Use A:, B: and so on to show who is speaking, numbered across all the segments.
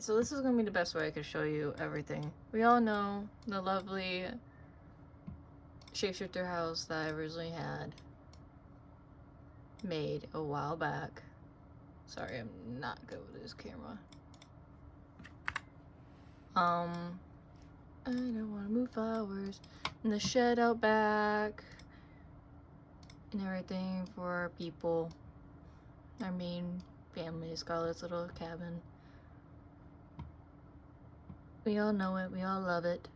A: so this is gonna be the best way I could show you everything. We all know the lovely shapeshifter house that I originally had made a while back. Sorry, I'm not good with this camera. I don't want to move flowers in the shed out back and everything for our people. Our main family, Scarlett's little cabin. We all know it, we all love it.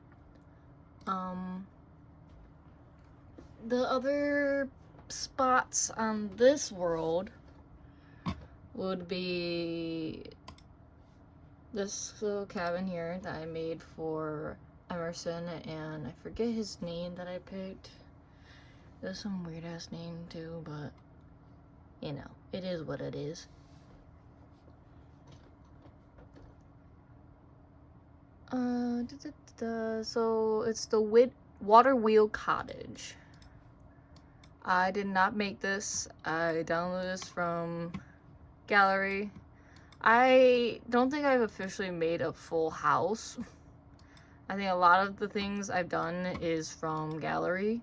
A: The other spots on this world would be this little cabin here that I made for Emerson, and I forget his name that I picked. There's some weird ass name too, but you know, it is what it is. So it's the Water Wheel Cottage. I did not make this. I downloaded this from Gallery. I don't think I've officially made a full house. I think a lot of the things I've done is from Gallery,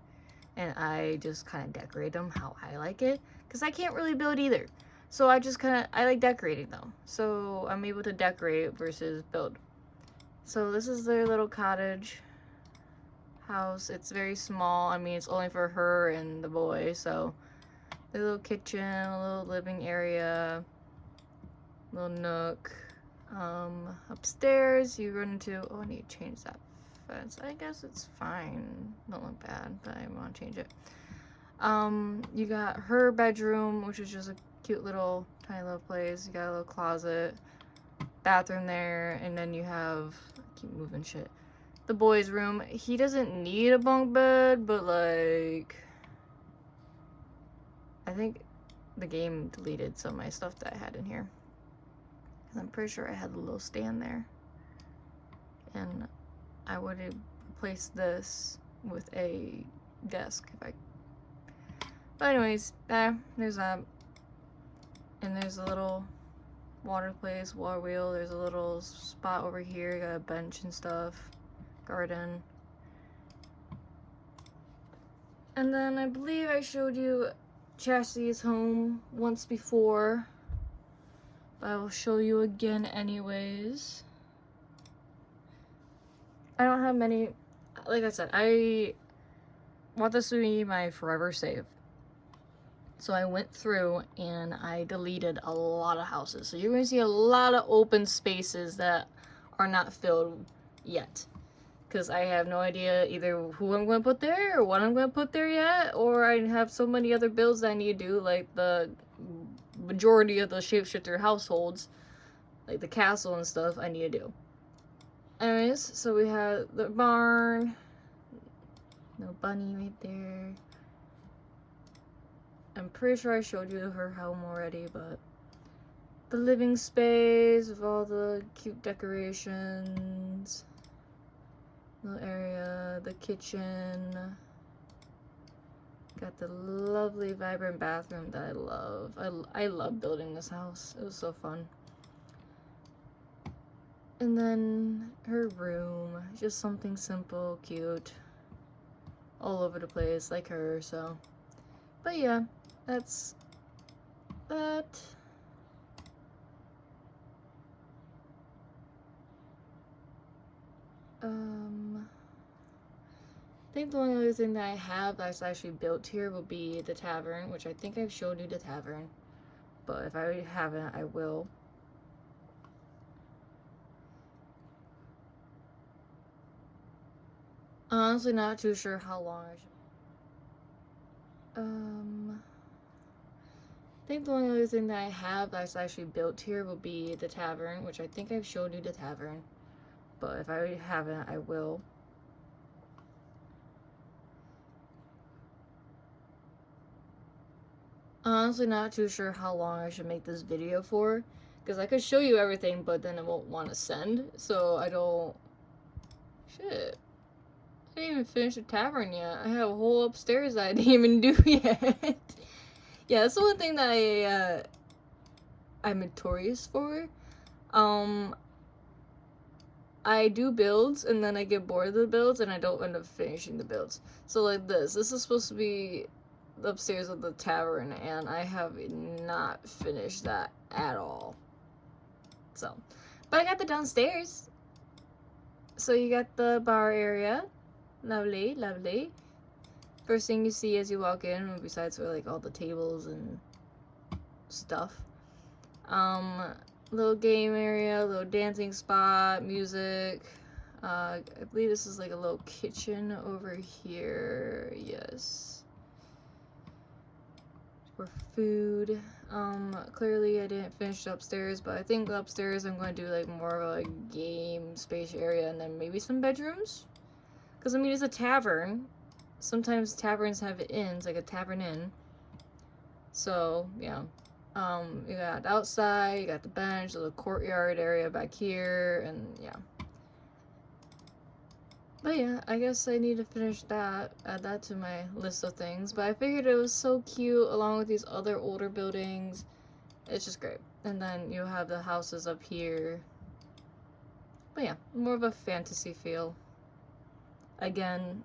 A: and I just kind of decorate them how I like it, because I can't really build either. So I just I like decorating them. So I'm able to decorate versus build. So this is their little cottage house. It's very small. I mean, it's only for her and the boy. So the little kitchen, a little living area, little nook. Upstairs you run into, oh, I need to change that fence. I guess it's fine. Don't look bad, but I want to change it. You got her bedroom, which is just a cute little tiny little place. You got a little closet, bathroom there, and then you have, I keep moving shit, the boy's room. He doesn't need a bunk bed, but like, I think the game deleted some of my stuff that I had in here. I'm pretty sure I had a little stand there, and I would have replaced this with a desk if I. But anyways, there's that, and there's a little water place, water wheel. There's a little spot over here. You got a bench and stuff, garden, and then I believe I showed you Chastity's home once before. I will show you again anyways. I don't have many, like I said, I want this to be my forever save. So I went through and I deleted a lot of houses. So you're going to see a lot of open spaces that are not filled yet. Because I have no idea either who I'm going to put there or what I'm going to put there yet. Or I have so many other builds that I need to do, like the majority of the shapeshifter households, like the castle and stuff, I need to do. Anyways, so we have the barn. No bunny right there. I'm pretty sure I showed you her home already, but the living space with all the cute decorations. Little area, the kitchen. Got the lovely vibrant bathroom that I love. I love building this house. It was so fun. And then her room, just something simple, cute, all over the place like her. So, but yeah, that's that. I think the only other thing that I have that's actually built here will be the tavern, which I think I've showed you the tavern. But if I haven't, I will. I'm honestly not too sure how long I should. I think the only other thing that I have that's actually built here will be the tavern, which I think I've showed you the tavern. But if I haven't, I will. I'm honestly not too sure how long I should make this video for, because I could show you everything, but then it won't want to send, so I don't. Shit. I didn't even finish the tavern yet. I have a whole upstairs that I didn't even do yet. Yeah, that's the one thing that I'm notorious for. I do builds and then I get bored of the builds and I don't end up finishing the builds. So like this is supposed to be upstairs of the tavern and I have not finished that at all. So, but I got the downstairs. So you got the bar area. Lovely, lovely. First thing you see as you walk in, besides for like all the tables and stuff. Little game area, little dancing spot, music. I believe this is like a little kitchen over here. Yes. For food. Clearly I didn't finish upstairs, but I think upstairs I'm going to do like more of a game space area and then maybe some bedrooms. Because I mean, it's a tavern. Sometimes taverns have inns, like a tavern inn. So, yeah. You got outside, you got the bench, the courtyard area back here, and yeah. But yeah, I guess I need to finish that, add that to my list of things. But I figured it was so cute along with these other older buildings. It's just great. And then you have the houses up here. But yeah, more of a fantasy feel. Again,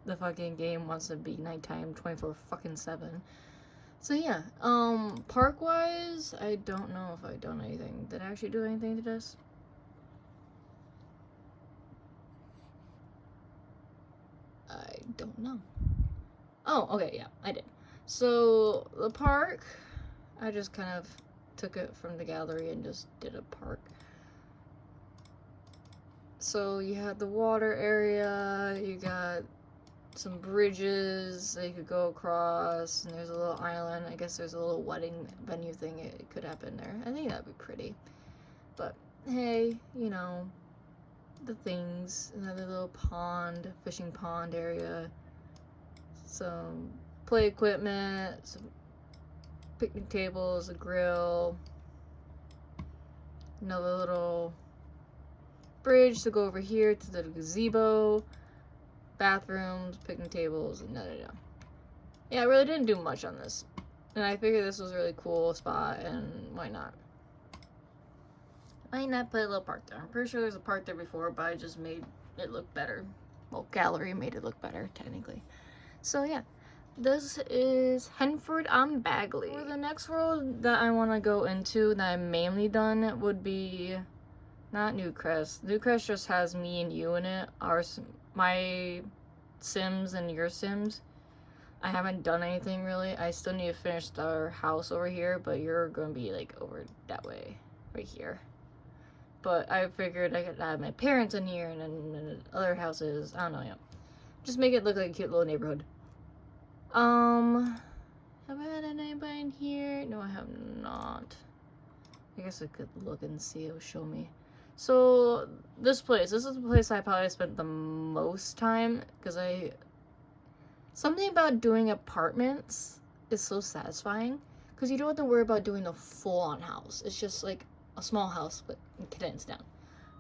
A: the fucking game wants to be nighttime 24/7. So yeah, park-wise, I don't know if I've done anything. Did I actually do anything to this? I don't know. Oh, okay, yeah, I did. So, the park, I just kind of took it from the gallery and just did a park. So, you had the water area, you got some bridges that you could go across, and there's a little island. I guess there's a little wedding venue thing it could happen there. I think that'd be pretty. But, hey, you know, the things. Another little pond, fishing pond area. Some play equipment, some picnic tables, a grill. Another little bridge to go over here to the gazebo. Bathrooms, picnic tables, and Yeah, I really didn't do much on this. And I figured this was a really cool spot, and why not? Why not put a little park there? I'm pretty sure there's a park there before, but I just made it look better. Well, gallery made it look better, technically. So yeah, this is Henford on Bagley. For the next world that I want to go into, that I'm mainly done, would be not Newcrest. Newcrest just has me and you in it. My Sims and your Sims. I haven't done anything really. I still need to finish our house over here, but you're gonna be like over that way, right here. But I figured I could have my parents in here and then other houses. I don't know, yeah. Just make it look like a cute little neighborhood. Have I had anybody in here? No, I have not. I guess I could look and see. It'll show me. So, this is the place I probably spent the most time, because something about doing apartments is so satisfying, because you don't have to worry about doing a full-on house. It's just like a small house, but condensed down.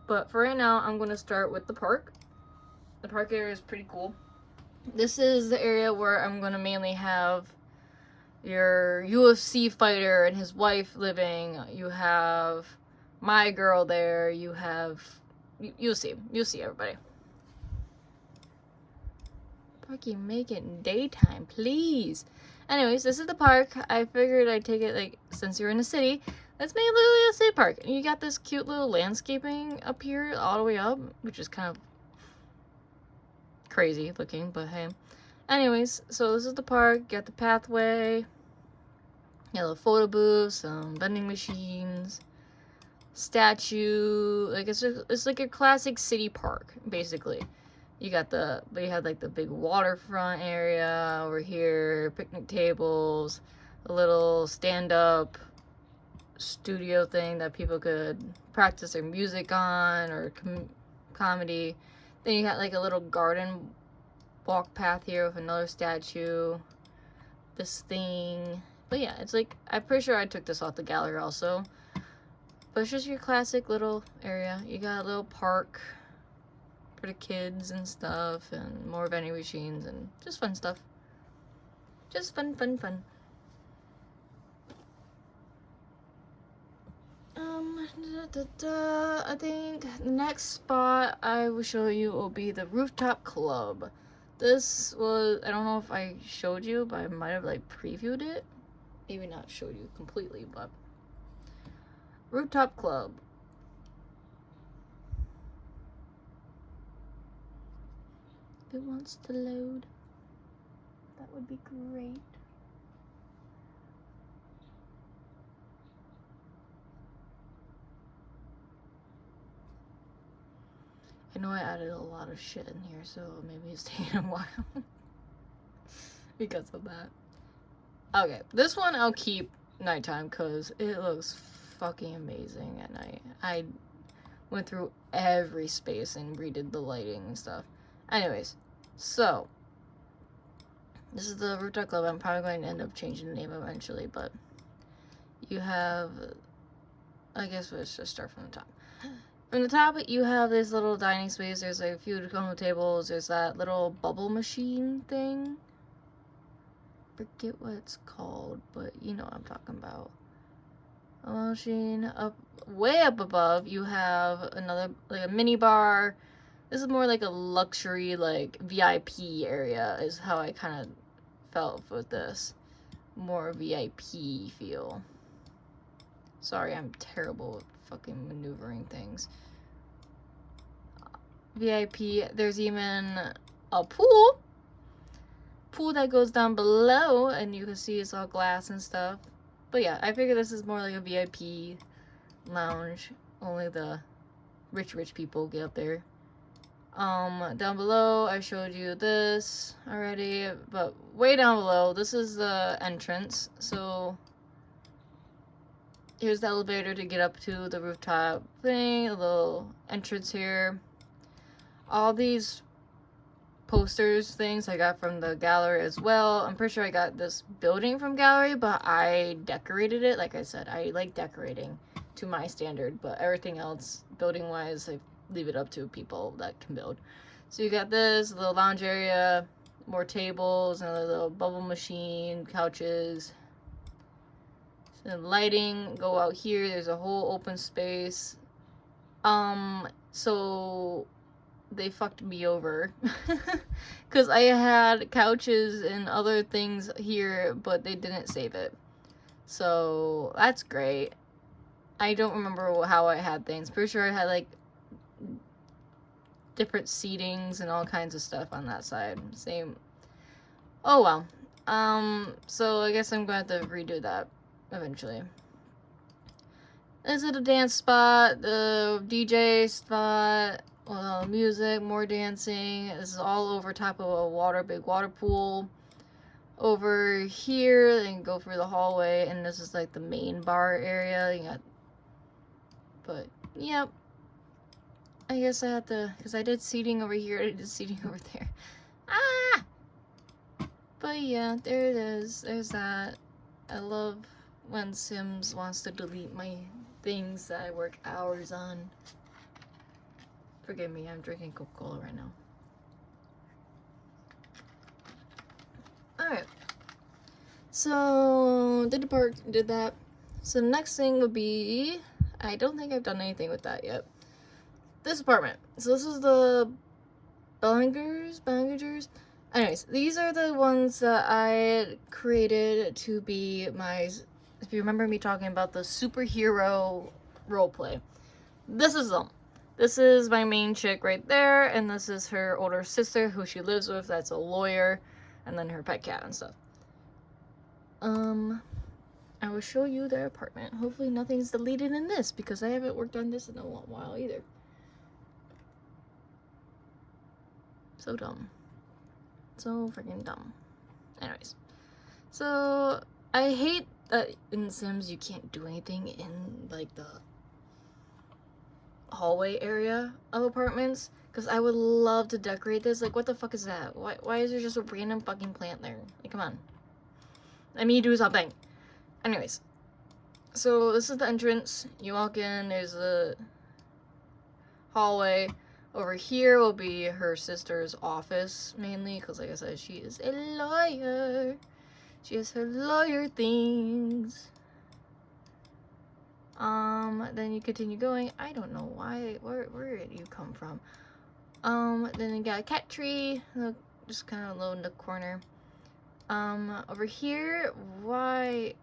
A: But for right now, I'm going to start with the park. The park area is pretty cool. This is the area where I'm going to mainly have your UFC fighter and his wife living. You have my girl there. You have... You'll see everybody. Parky, make it daytime, please. Anyways, this is the park. I figured I'd take it, like, since you're in the city, let's make it literally a city park. And you got this cute little landscaping up here, all the way up, which is kind of crazy looking, but hey. Anyways, so this is the park. You got the pathway. You got a little photo booth, some vending machines, statue. Like, it's like a classic city park, basically. You got you had like the big waterfront area over here, picnic tables, a little stand-up studio thing that people could practice their music on, or comedy. Then you got like a little garden walk path here with another statue, this thing. But yeah, it's like, I'm pretty sure I took this off the gallery also. But it's just your classic little area. You got a little park for the kids and stuff, and more vending machines, and just fun stuff. Just fun. I think the next spot I will show you will be the Rooftop Club. This was, I don't know if I showed you, but I might have like previewed it. Maybe not showed you completely, but Rooftop Club. If it wants to load, that would be great. I know I added a lot of shit in here, so maybe it's taking a while because of that. Okay, this one I'll keep nighttime because it looks fucking amazing at night. I went through every space and redid the lighting and stuff. Anyways, so this is the Rooftop Club. I'm probably going to end up changing the name eventually, but you have, I guess let's just start from the top. From the top, you have this little dining space. There's like a few corner tables. There's that little bubble machine thing. Forget what it's called, but you know what I'm talking about. A machine. Up, way up above, you have another, like a mini bar. This is more like a luxury, like VIP area, is how I kind of felt with this. More VIP feel. Sorry, I'm terrible at fucking maneuvering things. VIP, there's even a pool that goes down below, and you can see it's all glass and stuff. But yeah, I figure this is more like a VIP lounge. Only the rich people get up there. Down below, I showed you this already, but way down below, this is the entrance. So here's the elevator to get up to the rooftop thing, a little entrance here. All these posters things I got from the gallery as well. I'm pretty sure I got this building from gallery, but I decorated it. Like I said, I like decorating to my standard, but everything else building wise, I leave it up to people that can build. So you got this little lounge area, more tables, another little bubble machine, couches. So lighting, go out here, there's a whole open space. So they fucked me over because I had couches and other things here, but they didn't save it. So that's great. I don't remember how I had things. Pretty sure I had like different seatings and all kinds of stuff on that side. Same. Oh well. So I guess I'm going to have to redo that eventually. This is the dance spot, the DJ spot. Music, more dancing. This is all over top of a big water pool. Over here, then go through the hallway, and this is like the main bar area. You got, but yep. I guess I had to, because I did seating over here, I did seating over there. Ah! But yeah, there it is. There's that. I love when Sims wants to delete my things that I work hours on. Forgive me, I'm drinking Coca-Cola right now. Alright. So, did the park, did that. So the next thing would be, I don't think I've done anything with that yet. This apartment. So this is the Bellingers? Anyways, these are the ones that I created to be my, if you remember me talking about the superhero roleplay. This is them. This is my main chick right there, and this is her older sister who she lives with, that's a lawyer, and then her pet cat and stuff. I will show you their apartment. Hopefully nothing's deleted in this, because I haven't worked on this in a while either. So dumb. So freaking dumb. Anyways. So, I hate that in Sims you can't do anything in, like, the hallway area of apartments, because I would love to decorate this. Like, what the fuck is that? Why is there just a random fucking plant there? Like, come on. Let me do something. Anyways, so this is the entrance. You walk in, there's a hallway. Over here will be her sister's office, mainly, because like I said, she is a lawyer. She has her lawyer things. Then you continue going. I don't know why. Where did you come from? Then you got a cat tree. Look, just kind of low in the corner. Over here, why?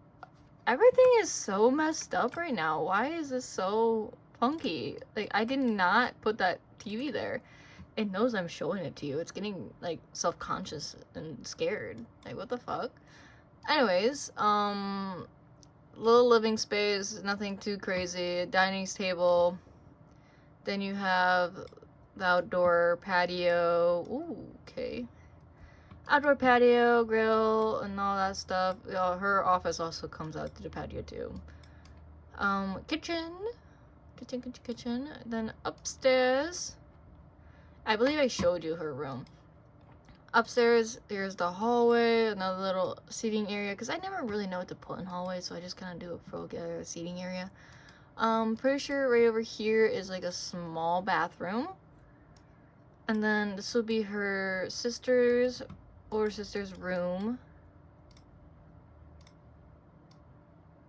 A: Everything is so messed up right now. Why is this so funky? Like, I did not put that TV there. It knows I'm showing it to you. It's getting, like, self-conscious and scared. Like, what the fuck? Anyways, little living space, nothing too crazy. Dining table. Then you have the outdoor patio. Ooh, okay. Outdoor patio, grill, and all that stuff. Her office also comes out to the patio too. Kitchen. Kitchen. Then upstairs. I believe I showed you her room. Upstairs, there's the hallway, another little seating area, because I never really know what to put in hallway, so I just kind of do a seating area. Pretty sure right over here is like a small bathroom. And then this will be her older sister's room.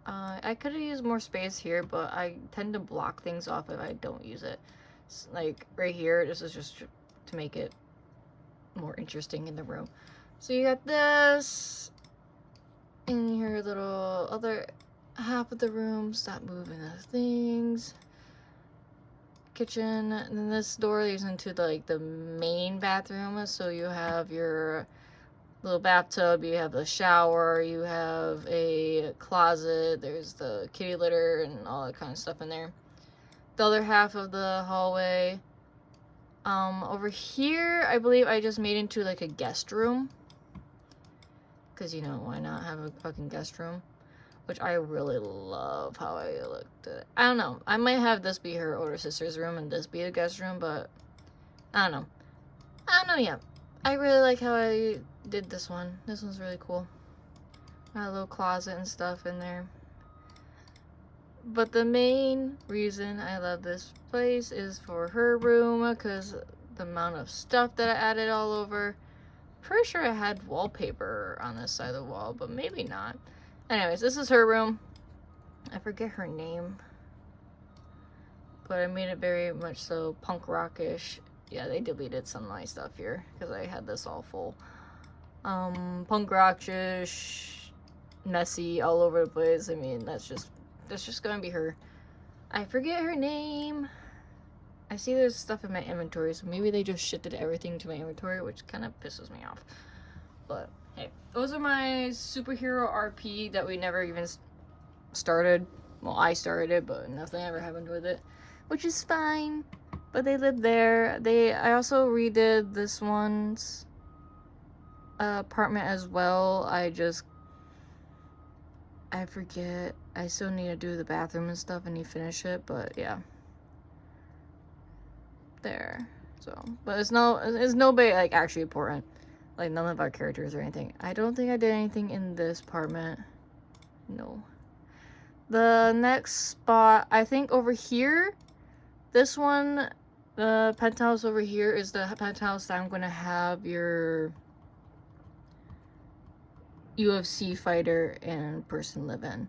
A: I could have used more space here, but I tend to block things off if I don't use it. Like right here, this is just to make it more interesting in the room. So you got this in your little other half of the room. Stop moving the things. Kitchen, and then this door leads into the main bathroom. So you have your little bathtub, you have the shower, you have a closet, there's the kitty litter and all that kind of stuff in there. The other half of the hallway. Over here, I believe I just made into like a guest room. Because, you know, why not have a fucking guest room? Which I really love how I looked at it. I don't know. I might have this be her older sister's room and this be a guest room, but I don't know yet. I really like how I did this one. This one's really cool. Got a little closet and stuff in there. But the main reason I love this place is for her room, because the amount of stuff that I added all over. Pretty sure I had wallpaper on this side of the wall, but maybe not. Anyways, this is her room. I forget her name, but I made it very much so punk rockish. Yeah, they deleted some of my stuff here because I had this all full. Punk rockish, messy, all over the place. I mean, that's just gonna be her. I forget her name. I see there's stuff in my inventory, so maybe they just shifted everything to my inventory, which kind of pisses me off. But hey, those are my superhero RP that we never even started. Well, I started it, but nothing ever happened with it, which is fine. But they live there. I also redid this one's apartment as well. I forget. I still need to do the bathroom and stuff and finish it, but yeah. There. So, but it's nobody like actually important. Like none of our characters or anything. I don't think I did anything in this apartment. No. The next spot, I think over here, this one, the penthouse over here is the penthouse that I'm gonna have your UFC fighter and person live in.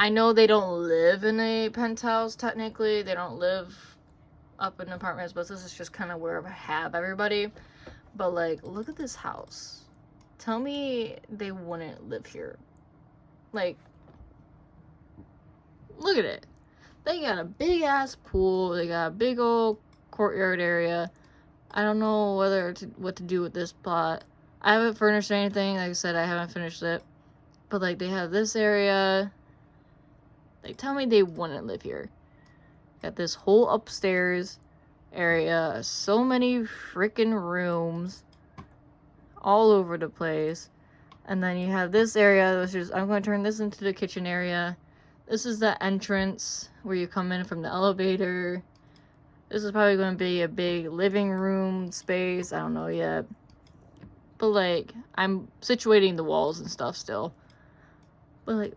A: I know they don't live in a penthouse technically. They don't live up in apartments, but this is just kind of where I have everybody. But like, look at this house. Tell me they wouldn't live here. Like, look at it. They got a big ass pool. They got a big old courtyard area. I don't know what to do with this plot. I haven't furnished anything. Like I said, I haven't finished it. But like, they have this area. Like, tell me they wouldn't live here. Got this whole upstairs area. So many freaking rooms. All over the place. And then you have this area, which is, I'm going to turn this into the kitchen area. This is the entrance where you come in from the elevator. This is probably going to be a big living room space. I don't know yet. But like, I'm situating the walls and stuff still. But like,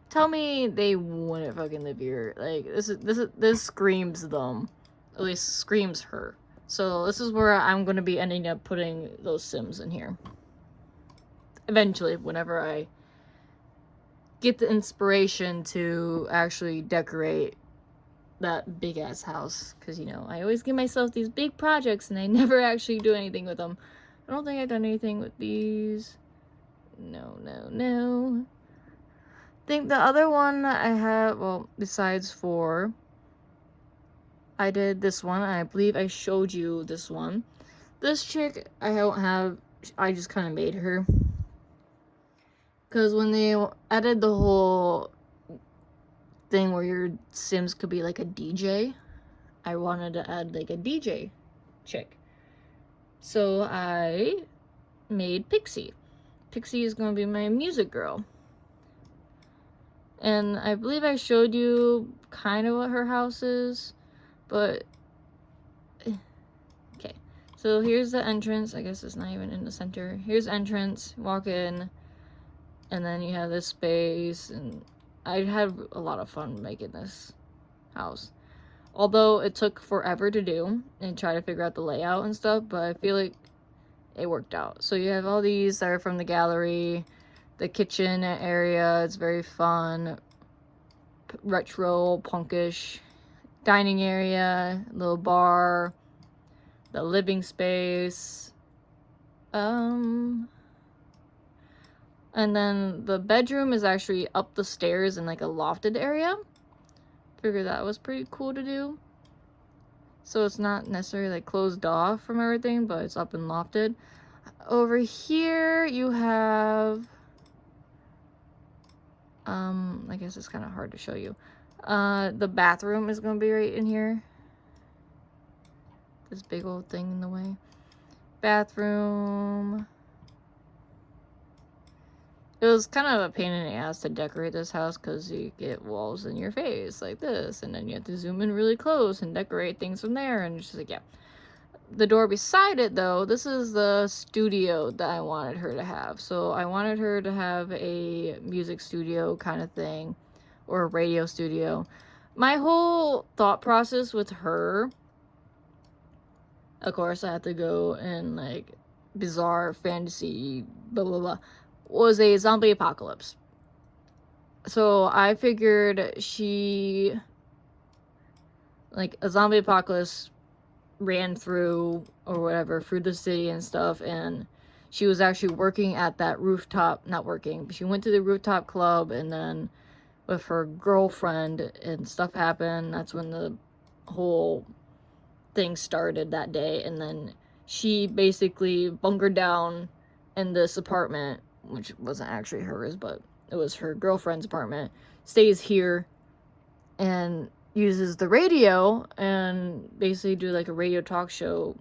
A: tell me they wouldn't fucking live here. Like, this screams them. At least screams her. So this is where I'm going to be ending up putting those Sims in here. eventually, whenever I get the inspiration to actually decorate that big ass house, because, you know, I always give myself these big projects and I never actually do anything with them. I don't think I've done anything with these. No. I think the other one I have, well, besides 4, I did this one. I believe I showed you this one. This chick, I don't have, I just kind of made her. Because when they added the whole thing where your Sims could be like a DJ, I wanted to add like a DJ chick. So I made Pixie. Pixie is going to be my music girl. And I believe I showed you kind of what her house is, but okay. So here's the entrance. I guess it's not even in the center. Here's entrance, walk in, and then you have this space, and I had a lot of fun making this house. Although it took forever to do and try to figure out the layout and stuff, but I feel like it worked out. So you have all these that are from the gallery, the kitchen area, it's very fun, retro, punkish, dining area, little bar, the living space, and then the bedroom is actually up the stairs in like a lofted area. Figured that was pretty cool to do. So it's not necessarily like closed off from everything, but it's up and lofted. Over here you have, I guess it's kind of hard to show you. The bathroom is going to be right in here. This big old thing in the way. Bathroom. It was kind of a pain in the ass to decorate this house because you get walls in your face like this, and then you have to zoom in really close and decorate things from there, and it's just like, yeah. The door beside it, though, this is the studio that I wanted her to have. So I wanted her to have a music studio kind of thing, or a radio studio. My whole thought process with her, of course I had to go in like bizarre fantasy blah blah blah, was a zombie apocalypse. So I figured she, like, a zombie apocalypse ran through or whatever through the city and stuff, and she was actually working at that rooftop, not working, but she went to the rooftop club, and then with her girlfriend and stuff happened. That's when the whole thing started that day, and then she basically bunkered down in this apartment, which wasn't actually hers, but it was her girlfriend's apartment, stays here and uses the radio and basically do like a radio talk show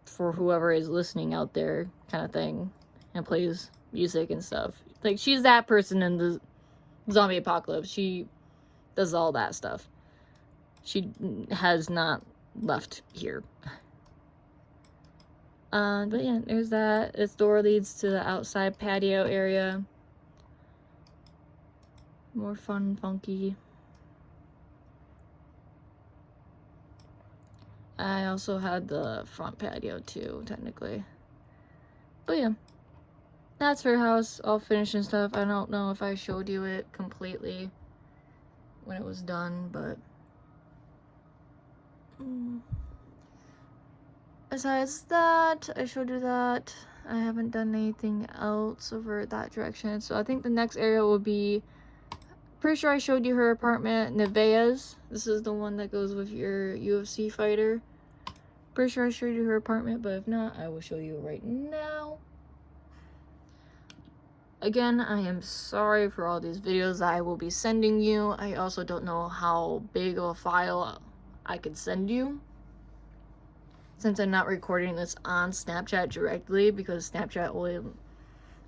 A: for whoever is listening out there kind of thing, and plays music and stuff. Like, she's that person in the zombie apocalypse. She does all that stuff. She has not left here. But yeah, there's that. This door leads to the outside patio area. More fun, funky. I also had the front patio too, technically. But yeah, that's her house, all finished and stuff. I don't know if I showed you it completely when it was done, but besides that, I showed you that. I haven't done anything else over that direction. So I think the next area will be, pretty sure I showed you her apartment, Nevaeh's. This is the one that goes with your UFC fighter. Pretty sure I showed you her apartment, but if not, I will show you right now. Again, I am sorry for all these videos that I will be sending you. I also don't know how big of a file I could send you, since I'm not recording this on Snapchat directly, because Snapchat only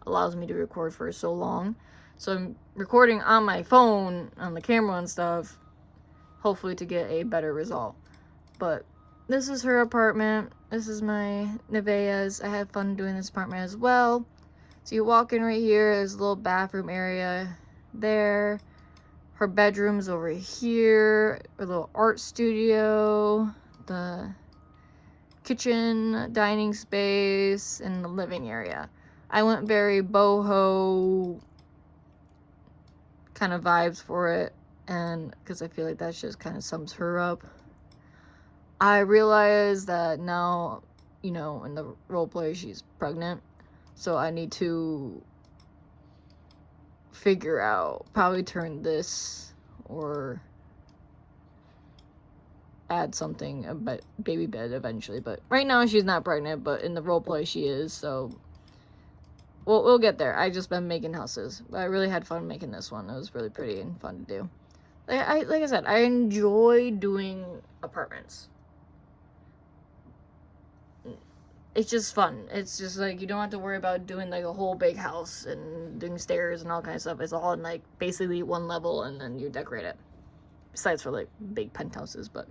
A: allows me to record for so long. So I'm recording on my phone, on the camera and stuff, hopefully to get a better result. But this is her apartment. This is my Nevaeh's. I had fun doing this apartment as well. So you walk in right here, there's a little bathroom area there. Her bedroom's over here, a little art studio, the kitchen, dining space, and the living area. I went very boho kind of vibes for it, and because I feel like that just kind of sums her up. I realized that now, you know, in the roleplay she's pregnant, so I need to figure out, probably turn this or add something, a baby bed eventually, but right now she's not pregnant, but in the roleplay she is, so we'll get there. I just been making houses. I really had fun making this one. It was really pretty and fun to do. Like I said, I enjoy doing apartments. It's just fun. It's just like you don't have to worry about doing like a whole big house and doing stairs and all kinds of stuff. It's all in like basically one level, and then you decorate it. Besides for like big penthouses, but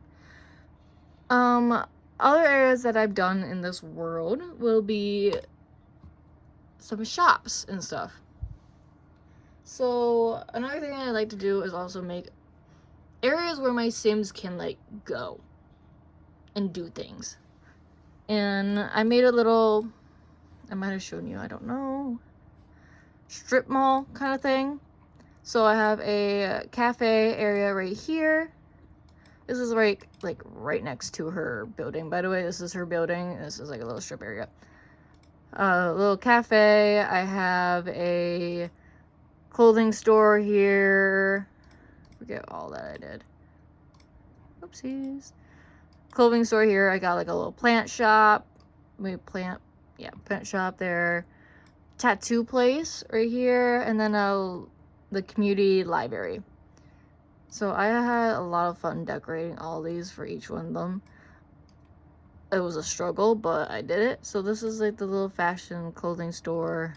A: other areas that I've done in this world will be some shops and stuff. So another thing I like to do is also make areas where my Sims can like go and do things. And I made a little, I might have shown you, I don't know, strip mall kind of thing. So I have a cafe area right here. This is like right next to her building. By the way, this is her building. This is like a little strip area. A little cafe. I have a clothing store here. Forget all that I did. Oopsies. Clothing store here. I got like a little plant shop. Plant shop there. Tattoo place right here, and then the community library. So I had a lot of fun decorating all these for each one of them. It was a struggle, but I did it. So this is like the little fashion clothing store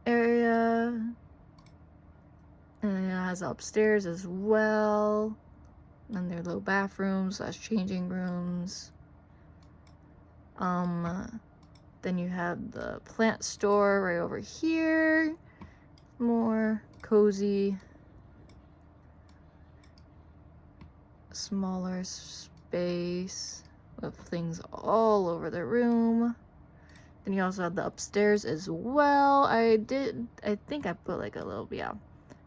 A: area, and it has upstairs as well. And their little bathrooms / changing rooms. Then you have the plant store right over here. More cozy, smaller space with things all over the room. Then you also have the upstairs as well. I think I put like a little,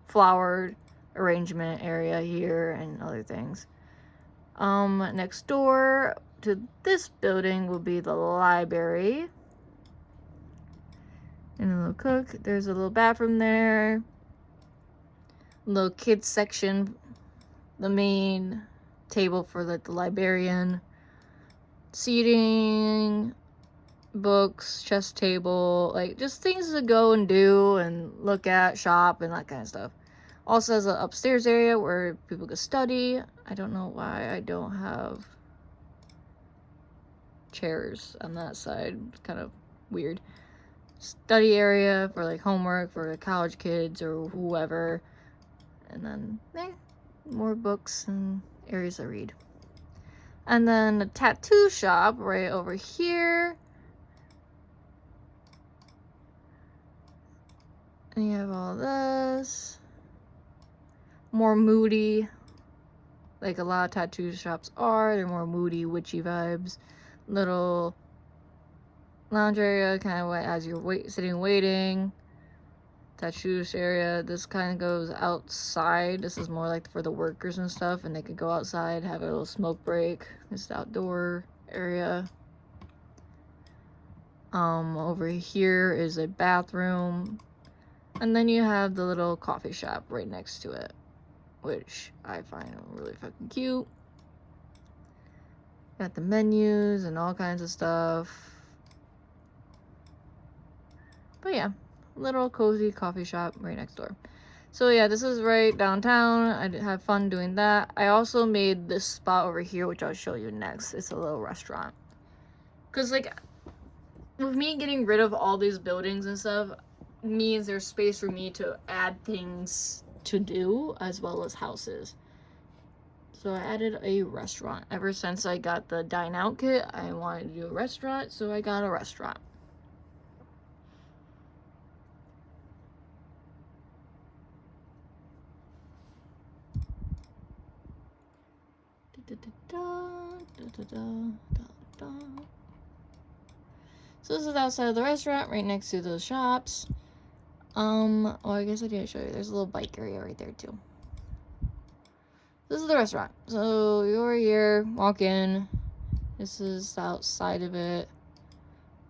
A: flowered arrangement area here and other things. Next door to this building will be the library. And a little cook. There's a little bathroom there. A little kids section. The main table for the librarian. Seating. Books. Chess table. Like just things to go and do and look at, shop, and that kind of stuff. Also has an upstairs area where people can study. I don't know why I don't have chairs on that side. It's kind of weird. Study area for like homework for the college kids or whoever. And then more books and areas to read. And then the tattoo shop right over here. And you have all this. More moody, like a lot of tattoo shops are. They're more moody, witchy vibes. Little lounge area, kind of as you're sitting waiting. Tattoo area. This kind of goes outside. This is more like for the workers and stuff, and they could go outside, have a little smoke break. This is the outdoor area. Over here is a bathroom, and then you have the little coffee shop right next to it, which I find really fucking cute. Got the menus and all kinds of stuff. But yeah, little cozy coffee shop right next door. So yeah, this is right downtown. I did have fun doing that. I also made this spot over here, which I'll show you next. It's a little restaurant. Because like, with me getting rid of all these buildings and stuff, means there's space for me to add things to do as well as houses. So I added a restaurant. Ever since I got the dine out kit, I wanted to do a restaurant, so I got a restaurant. So this is outside of the restaurant, right next to those shops. Well, I guess I didn't show you. There's a little bike area right there too. This is the restaurant. So you're here, walk in. This is outside of it.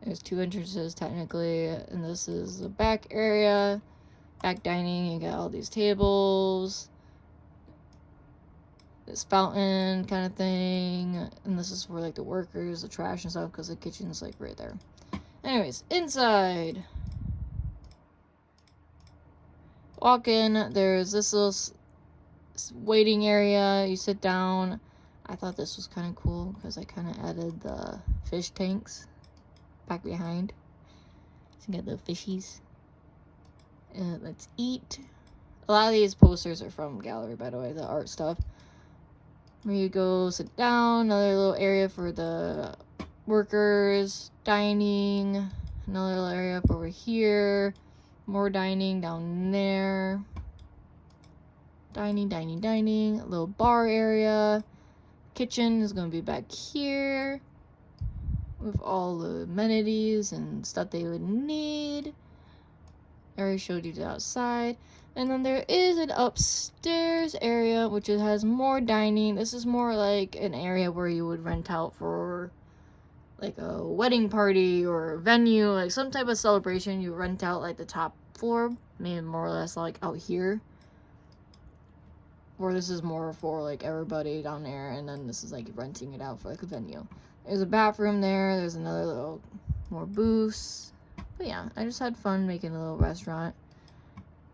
A: There's 2 entrances technically, and this is the back area. Back dining, you got all these tables. This fountain kind of thing. And this is for like the workers, the trash and stuff, because the kitchen's like right there. Anyways, inside. Walk in, there's this little waiting area. You sit down. I thought this was kind of cool because I kind of added the fish tanks back behind. So you got the fishies. Let's eat. A lot of these posters are from gallery, by the way, the art stuff. Where you go sit down, another little area for the workers, dining, another little area up over here, more dining down there. Dining, a little bar area. Kitchen is going to be back here with all the amenities and stuff they would need. I already showed you the outside. And then there is an upstairs area which has more dining. This is more like an area where you would rent out for like a wedding party or a venue, like some type of celebration. You rent out like the top floor, maybe more or less like out here. Or this is more for like everybody down there, and then this is like renting it out for like a venue. There's a bathroom there. There's another little more booths. But yeah, I just had fun making a little restaurant,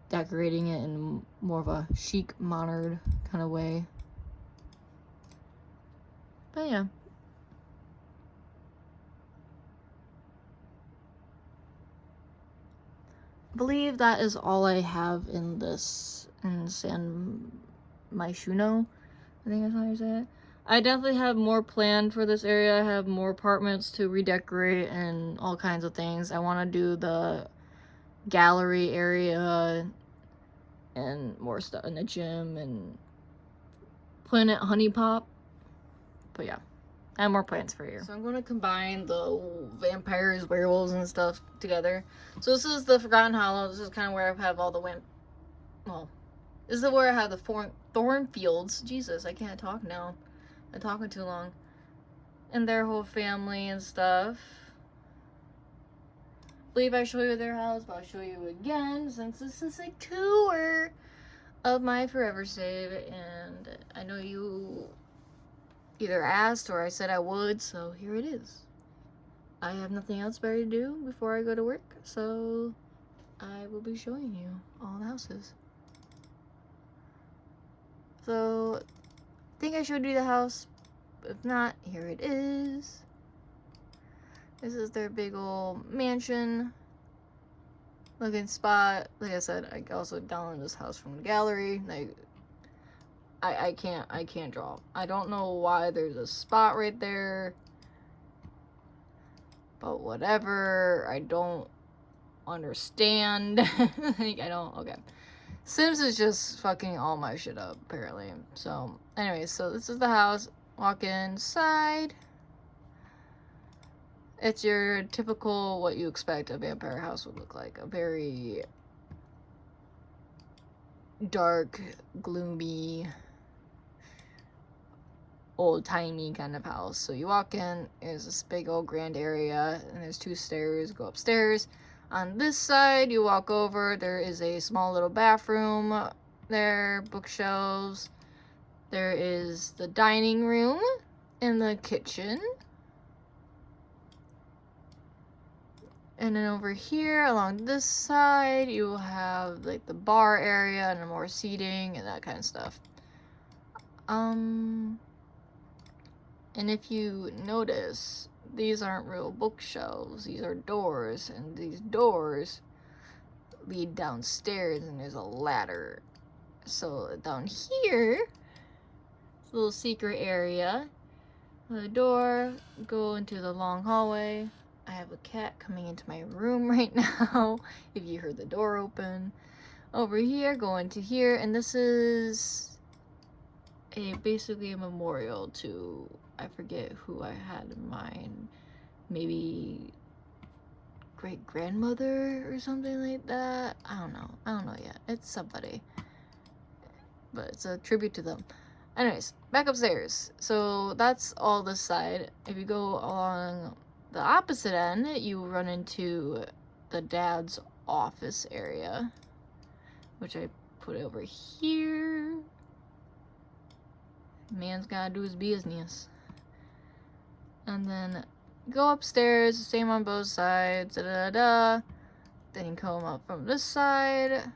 A: decorating it in more of a chic, modern kind of way. But yeah. I believe that is all I have in this, in San Myshuno. I think that's how you say it. I definitely have more planned for this area. I have more apartments to redecorate and all kinds of things. I want to do the gallery area and more stuff in the gym and Planet Honey Pop. But yeah, I have more plans for you. So I'm going to combine the vampires, werewolves, and stuff together. So this is the Forgotten Hollow. This is kind of where I have all the this is where I have the Thornfields. Jesus, I can't talk now. I'm talking too long. And their whole family and stuff. I believe I show you their house, but I'll show you again since this is a tour of my forever save. And I know you either asked or I said I would, so here it is. I have nothing else better to do before I go to work, so I will be showing you all the houses. So, I think I showed you the house. If not, here it is. This is their big old mansion looking spot. Like I said, I also downloaded this house from the gallery. Like, I can't draw. I don't know why there's a spot right there. But whatever. I don't understand. Like, okay. Sims is just fucking all my shit up, apparently. So, anyways, so this is the house. Walk inside. It's your typical, what you expect a vampire house would look like. A very dark, gloomy, old-timey kind of house. So you walk in, there's this big old grand area, and there's 2 stairs. Go upstairs. On this side, you walk over, there is a small little bathroom there, bookshelves. There is the dining room and the kitchen. And then over here, along this side, you have like the bar area and more seating and that kind of stuff. And if you notice, these aren't real bookshelves. These are doors, and these doors lead downstairs, and there's a ladder. So down here, it's a little secret area. The door, go into the long hallway. I have a cat coming into my room right now, if you heard the door open. Over here, go into here, and this is basically a memorial to, I forget who I had in mind. Maybe great-grandmother or something like that. I don't know yet. It's somebody, but it's a tribute to them. Anyways, back upstairs. So that's all this side. If you go along the opposite end, you run into the dad's office area, which I put over here. Man's gotta do his business. And then go upstairs, same on both sides, Then you come up from this side.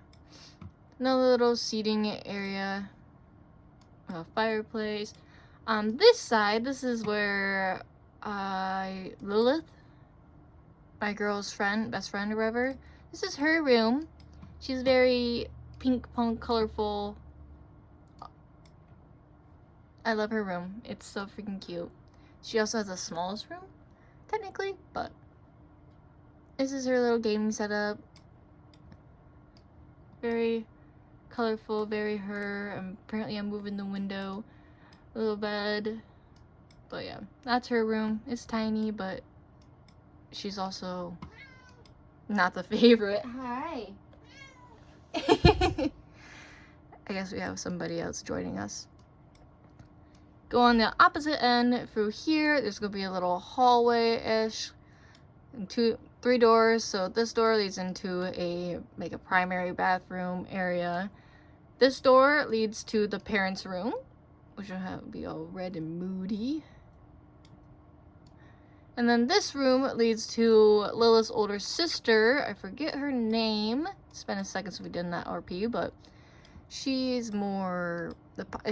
A: Another little seating area. A fireplace. On this side, this is where Lilith, my girl's friend, best friend or whatever, this is her room. She's very pink, punk, colorful. I love her room. It's so freaking cute. She also has the smallest room, technically, but this is her little gaming setup. Very colorful, very her. Apparently I'm moving the window. Little bed. But yeah, that's her room. It's tiny, but she's also not the favorite. Hi. I guess we have somebody else joining us. Go on the opposite end through here. There's gonna be a little hallway-ish. And 3 doors. So this door leads into a primary bathroom area. This door leads to the parents' room, which will be all red and moody. And then this room leads to Lilith's older sister. I forget her name. It's been a second since we did that RP, but she's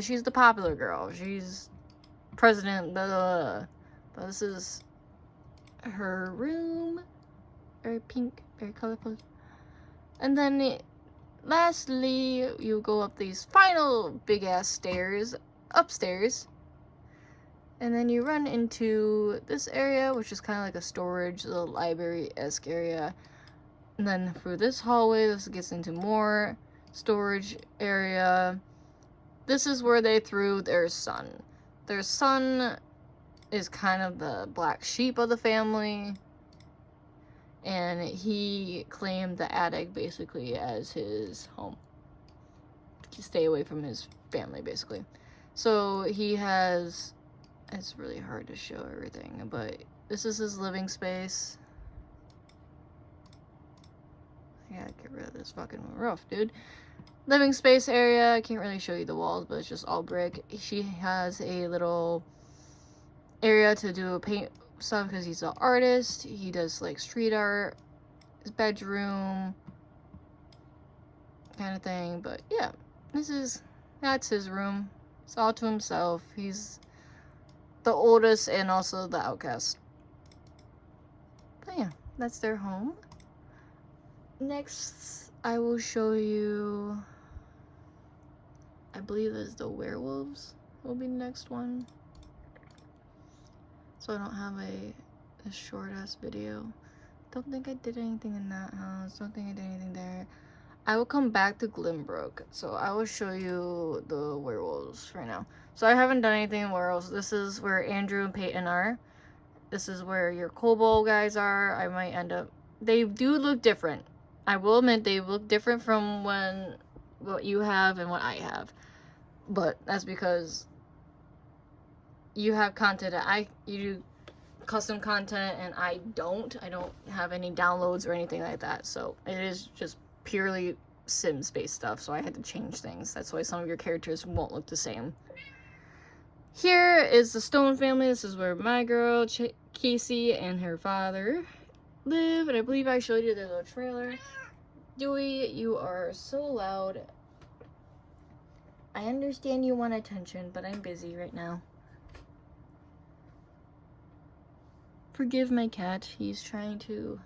A: she's the popular girl. She's president, blah, blah, blah. But this is her room. Very pink, very colorful. And then lastly, you go up these final big ass stairs upstairs. And then you run into this area, which is kind of like a storage, little library-esque area. And then through this hallway, this gets into more storage area. This is where they threw their son. Their son is kind of the black sheep of the family. And he claimed the attic basically as his home. To stay away from his family, basically. So he has... It's really hard to show everything, but this is his living space. I gotta get rid of this fucking roof, dude. Living space area. I can't really show you the walls, but it's just all brick. She has a little area to do paint stuff because he's an artist. He does like street art. His bedroom kind of thing. But yeah, that's his room. It's all to himself. He's the oldest and also the outcast. But yeah, that's their home. Next, I will show you, I believe it's the werewolves will be the next one. So I don't have a short ass video. Don't think I did anything in that house. Don't think I did anything there. I will come back to Glenbrook. So I will show you the werewolves right now. So I haven't done anything in werewolves. This is where Andrew and Peyton are. This is where your kobold guys are. I might end up... They do look different. I will admit they look different from what you have and what I have. But that's because you have content that you do custom content and I don't. I don't have any downloads or anything like that. So it is just purely Sims-based stuff. So I had to change things. That's why some of your characters won't look the same. Here is the Stone family. This is where my girl, Casey, and her father live. And I believe I showed you the little trailer. Dewey, you are so loud. I understand you want attention, but I'm busy right now. Forgive my cat. He's trying to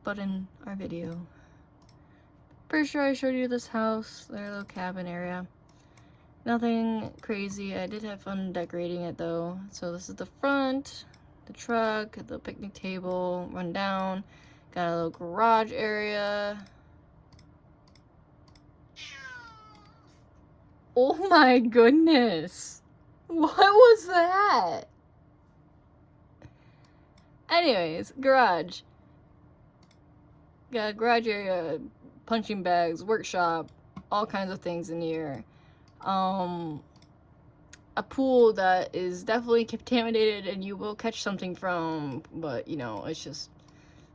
A: butt in our video. Pretty sure I showed you this house, their little cabin area. Nothing crazy. I did have fun decorating it though. So this is the front, the truck, the picnic table, run down. Got a little garage area. Oh my goodness. What was that? Anyways, garage. Got a garage area, punching bags, workshop, all kinds of things in here. A pool that is definitely contaminated and you will catch something from, but you know,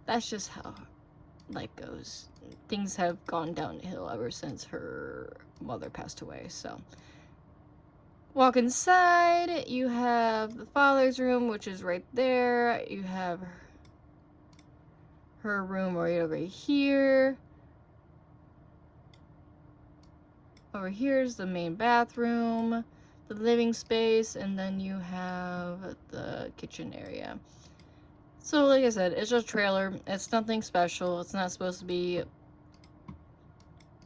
A: that's just how life goes. Things have gone downhill ever since her mother passed away. So walk inside, you have the father's room, which is right there. You have her room right over here. Over here is the main bathroom, the living space, and then you have the kitchen area. So like I said, it's just a trailer. It's nothing special. It's not supposed to be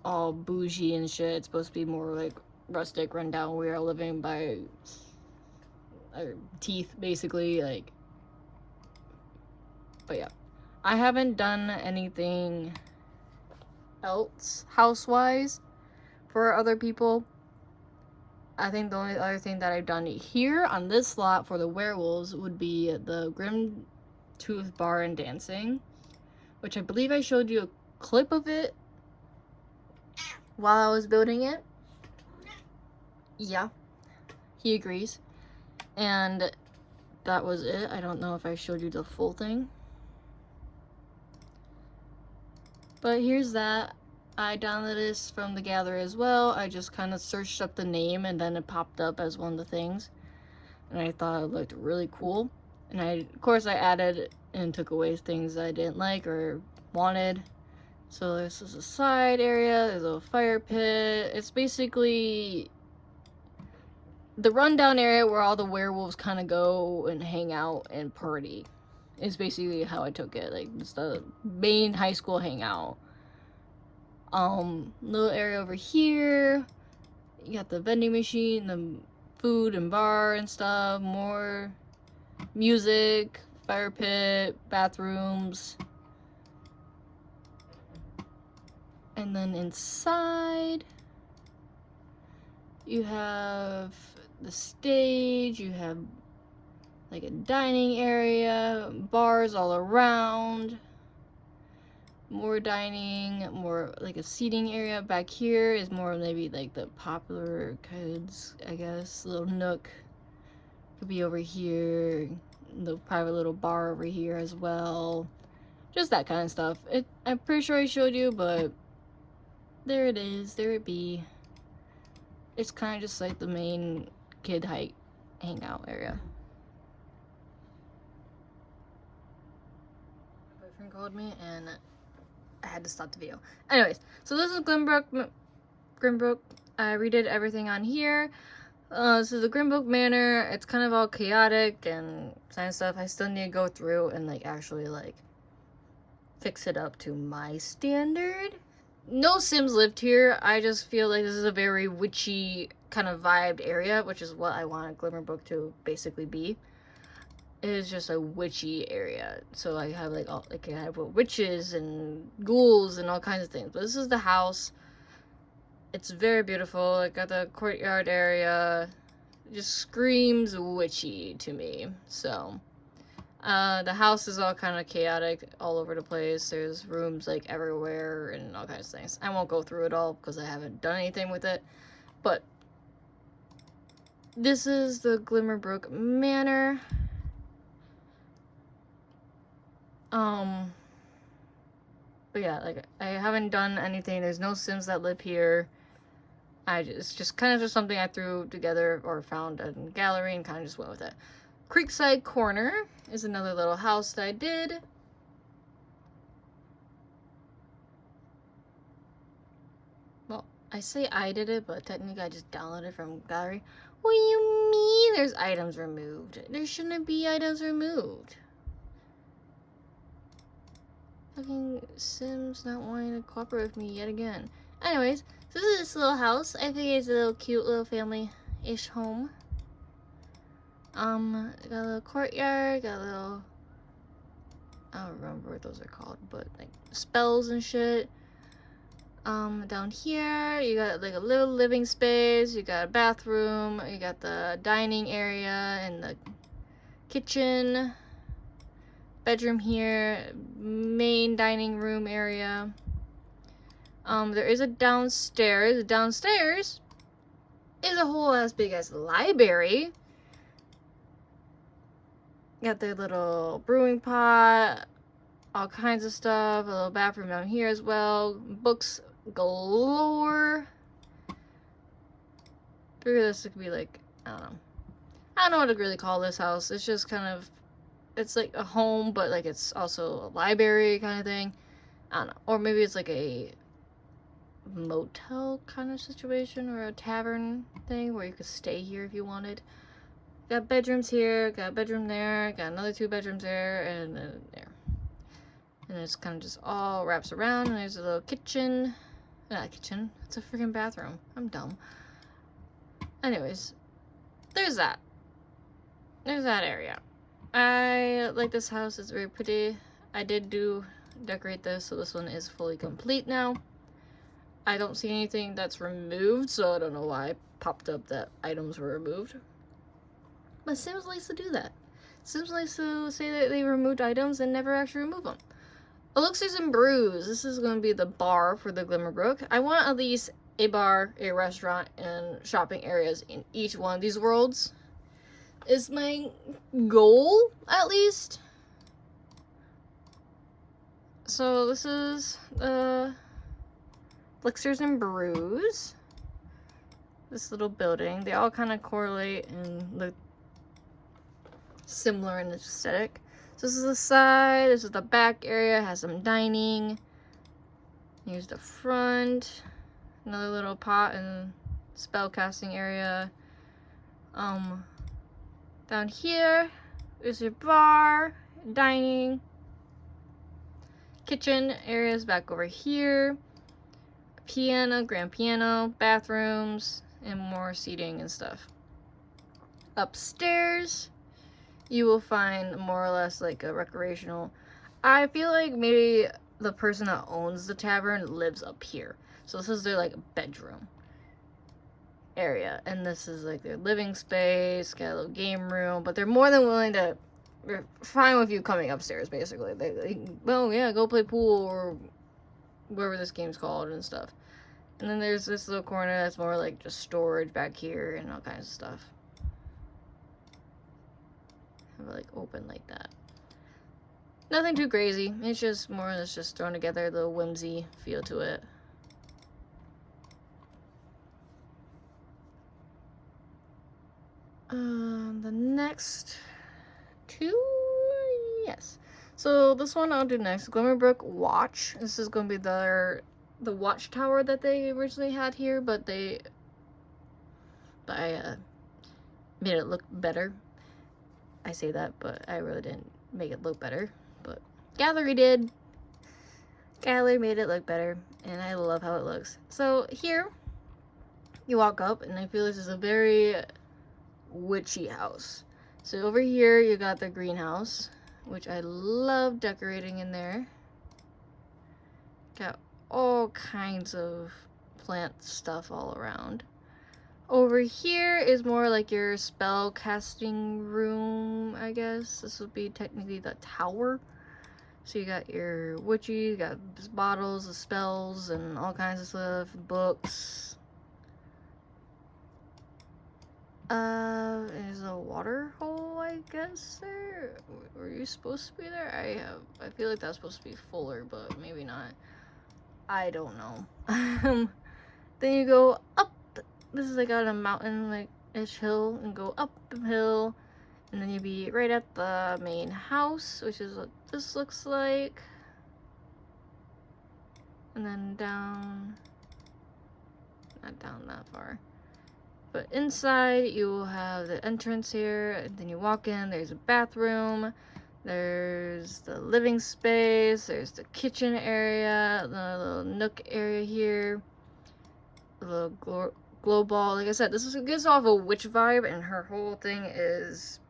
A: all bougie and shit. It's supposed to be more like rustic, rundown. We are living by our teeth, basically. Like, but yeah, I haven't done anything else house-wise for other people. I think the only other thing that I've done here on this lot for the werewolves would be the Grim Tooth Bar and Dancing, which I believe I showed you a clip of it while I was building it. Yeah, he agrees. And that was it. I don't know if I showed you the full thing. But here's that. I downloaded this from the Gallery as well. I just kind of searched up the name and then it popped up as one of the things. And I thought it looked really cool. And of course I added and took away things I didn't like or wanted. So this is a side area, there's a fire pit. It's basically the rundown area where all the werewolves kind of go and hang out and party. Is basically how I took it. Like, it's the main high school hangout. Little area over here. You got the vending machine, the food and bar and stuff. More music, fire pit, bathrooms. And then inside, you have the stage, you have like a dining area, bars all around, more dining, more like a seating area. Back here is more maybe like the popular kids, I guess, little nook. Could be over here, the private little bar over here as well. Just that kind of stuff. I'm pretty sure I showed you, but there it is, there it be. It's kind of just like the main kid hangout area. My boyfriend called me and I had to stop the video. Anyways, so this is Glenbrook. I redid everything on here. This is the Grimbook Manor. It's kind of all chaotic and kind of stuff. I still need to go through and like actually like fix it up to my standard. No Sims lived here. I just feel like this is a very witchy kind of vibed area, which is what I want Glimmerbrook to basically be. It is just a witchy area. So I have like I have witches and ghouls and all kinds of things. But this is the house. It's very beautiful. I got the courtyard area. It just screams witchy to me. So the house is all kind of chaotic all over the place. There's rooms like everywhere and all kinds of things. I won't go through it all because I haven't done anything with it. But this is the Glimmerbrook Manor. But yeah, like I haven't done anything. There's no Sims that live here. It's just kind of just something I threw together or found in the gallery and kind of just went with it. Creekside Corner is another little house that I did. Well, I say I did it, but technically I just downloaded it from gallery. What do you mean there's items removed? There shouldn't be items removed. Fucking Sims not wanting to cooperate with me yet again. Anyways, so this is this little house. I think it's a little cute little family-ish home. Got a little courtyard, got a little, I don't remember what those are called, but like spells and shit. Down here, you got like a little living space, you got a bathroom, you got the dining area and the kitchen. bedroom here, main dining room area. There is a downstairs. Downstairs is a whole as big as the library. Got their little brewing pot, all kinds of stuff. A little bathroom down here as well. Books galore. Figure this could be like, I don't know. I don't know what to really call this house. It's just kind of, it's like a home, but like it's also a library kind of thing. I don't know. Or maybe it's like a motel kind of situation or a tavern thing where you could stay here if you wanted. Got bedrooms here, got a bedroom there, got another 2 bedrooms there, and then there. And it's kind of just all wraps around, and there's a little kitchen. Not a kitchen, it's a freaking bathroom. I'm dumb. Anyways, there's that. There's that area. I like this house, it's very pretty. I did decorate this, so this one is fully complete now. I don't see anything that's removed, so I don't know why it popped up that items were removed. But Sims likes to do that. Sims likes to say that they removed items and never actually remove them. Elixirs and Brews. This is going to be the bar for the Glimmerbrook. I want at least a bar, a restaurant, and shopping areas in each one of these worlds. Is my goal, at least. So this is Elixirs and Brews. This little building. They all kind of correlate and look similar in aesthetic. So this is the side, this is the back area, has some dining. Here's the front. Another little pot and spell casting area. Down here is your bar, dining, kitchen areas back over here. Piano, grand piano, bathrooms, and more seating and stuff. Upstairs, you will find more or less like a recreational. I feel like maybe the person that owns the tavern lives up here. So this is their like bedroom area. And this is like their living space, got a little game room. But they're more than willing to, they're fine with you coming upstairs basically. They well, yeah, go play pool or whatever this game's called and stuff. And then there's this little corner that's more like just storage back here and all kinds of stuff. Have it like open like that. Nothing too crazy. It's just more or less just thrown together, the whimsy feel to it. The next 2, yes. So this one I'll do next. Glimmerbrook Watch. This is going to be the watchtower that they originally had here, but I made it look better. I say that, but I really didn't make it look better. But Gallery did. Gallery made it look better, and I love how it looks. So here, you walk up, and I feel this is a very witchy house. So over here, you got the greenhouse, which I love decorating in there. Got all kinds of plant stuff all around. Over here is more like your spell casting room, I guess. This would be technically the tower. So you got your witchy, you got bottles of spells and all kinds of stuff, books. There's a water hole, I guess, there? Were you supposed to be there? I feel like that's supposed to be fuller, but maybe not. I don't know. Then you go up. This is like on a mountain, like ish hill, and go up the hill, and then you'd be right at the main house, which is what this looks like. And then down, not down that far, but inside you will have the entrance here, and then you walk in, there's a bathroom, there's the living space, there's the kitchen area, the little nook area here, a little glow ball. Like I said, this gives off a witch vibe, and her whole thing is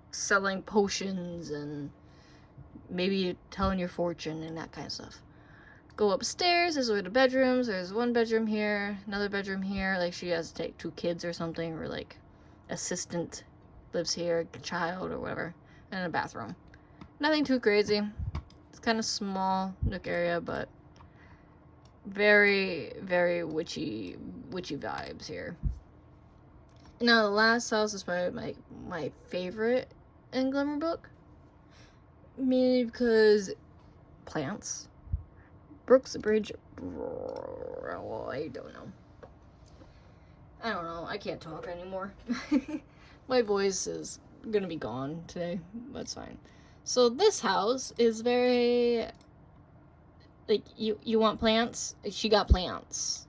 A: selling potions and maybe telling your fortune and that kind of stuff. Go upstairs, these are the bedrooms. There's one bedroom here, another bedroom here. Like she has to take 2 kids or something, or like assistant lives here, child or whatever, and a bathroom. Nothing too crazy. It's kind of small nook area, but very, very witchy vibes here. Now, the last house is probably my favorite in Glimmerbrook. Mainly because plants. Brooks Bridge. Well, I don't know. I can't talk anymore. My voice is gonna be gone today. That's fine. So this house is very, like, you want plants? She got plants.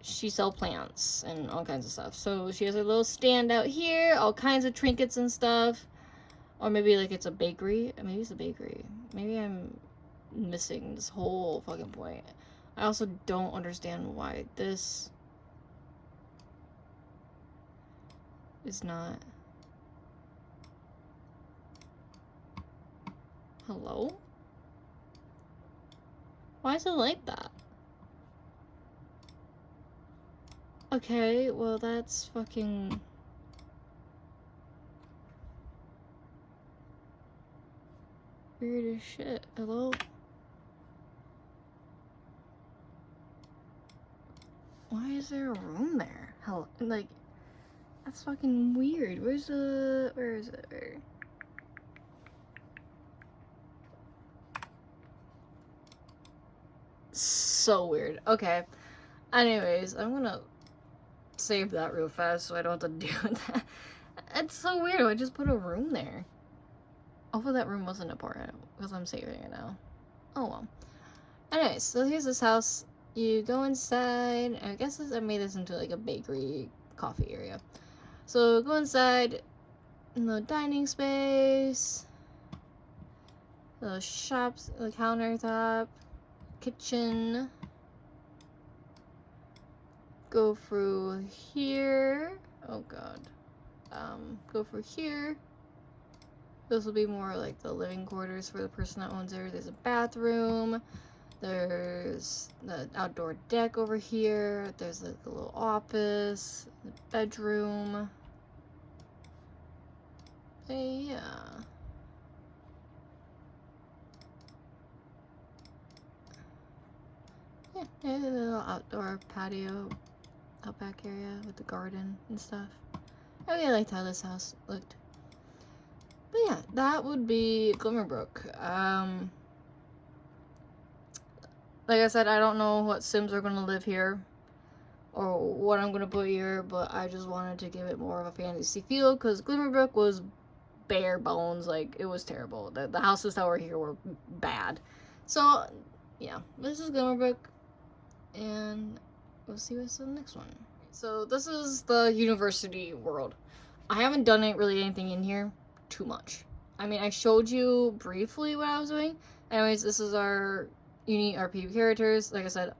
A: She sells plants and all kinds of stuff. So she has a little stand out here, all kinds of trinkets and stuff. Or maybe like it's a bakery. Maybe it's a bakery. Maybe I'm missing this whole fucking point. I also don't understand why this is not. Hello? Why is it like that? Okay, well that's fucking... weird as shit. Hello? Why is there a room there? Hell, like, that's fucking weird. Where is it? So weird. Okay. Anyways, I'm gonna save that real fast so I don't have to deal with that. It's so weird. I just put a room there. Hopefully that room wasn't important because I'm saving it now. Oh well. Anyways, so here's this house. You go inside. I guess I made this into like a bakery coffee area. So go inside. No dining space. The shops, the countertop, kitchen. Go through here. Oh god. Go through here. This will be more like the living quarters for the person that owns there. There's a bathroom. There's the outdoor deck over here. There's like a little office, bedroom. Yeah. Yeah, a little outdoor patio, outback area with the garden and stuff. I really liked how this house looked. But yeah, that would be Glimmerbrook. Like I said, I don't know what Sims are going to live here or what I'm going to put here, but I just wanted to give it more of a fantasy feel because Glimmerbrook was bare bones. Like, it was terrible. The houses that were here were bad. So, yeah, this is Glimmerbrook, and we'll see what's in the next one. So, this is the university world. I haven't done really anything in here too much. I mean, I showed you briefly what I was doing. Anyways, this is our unique RP characters. Like I said,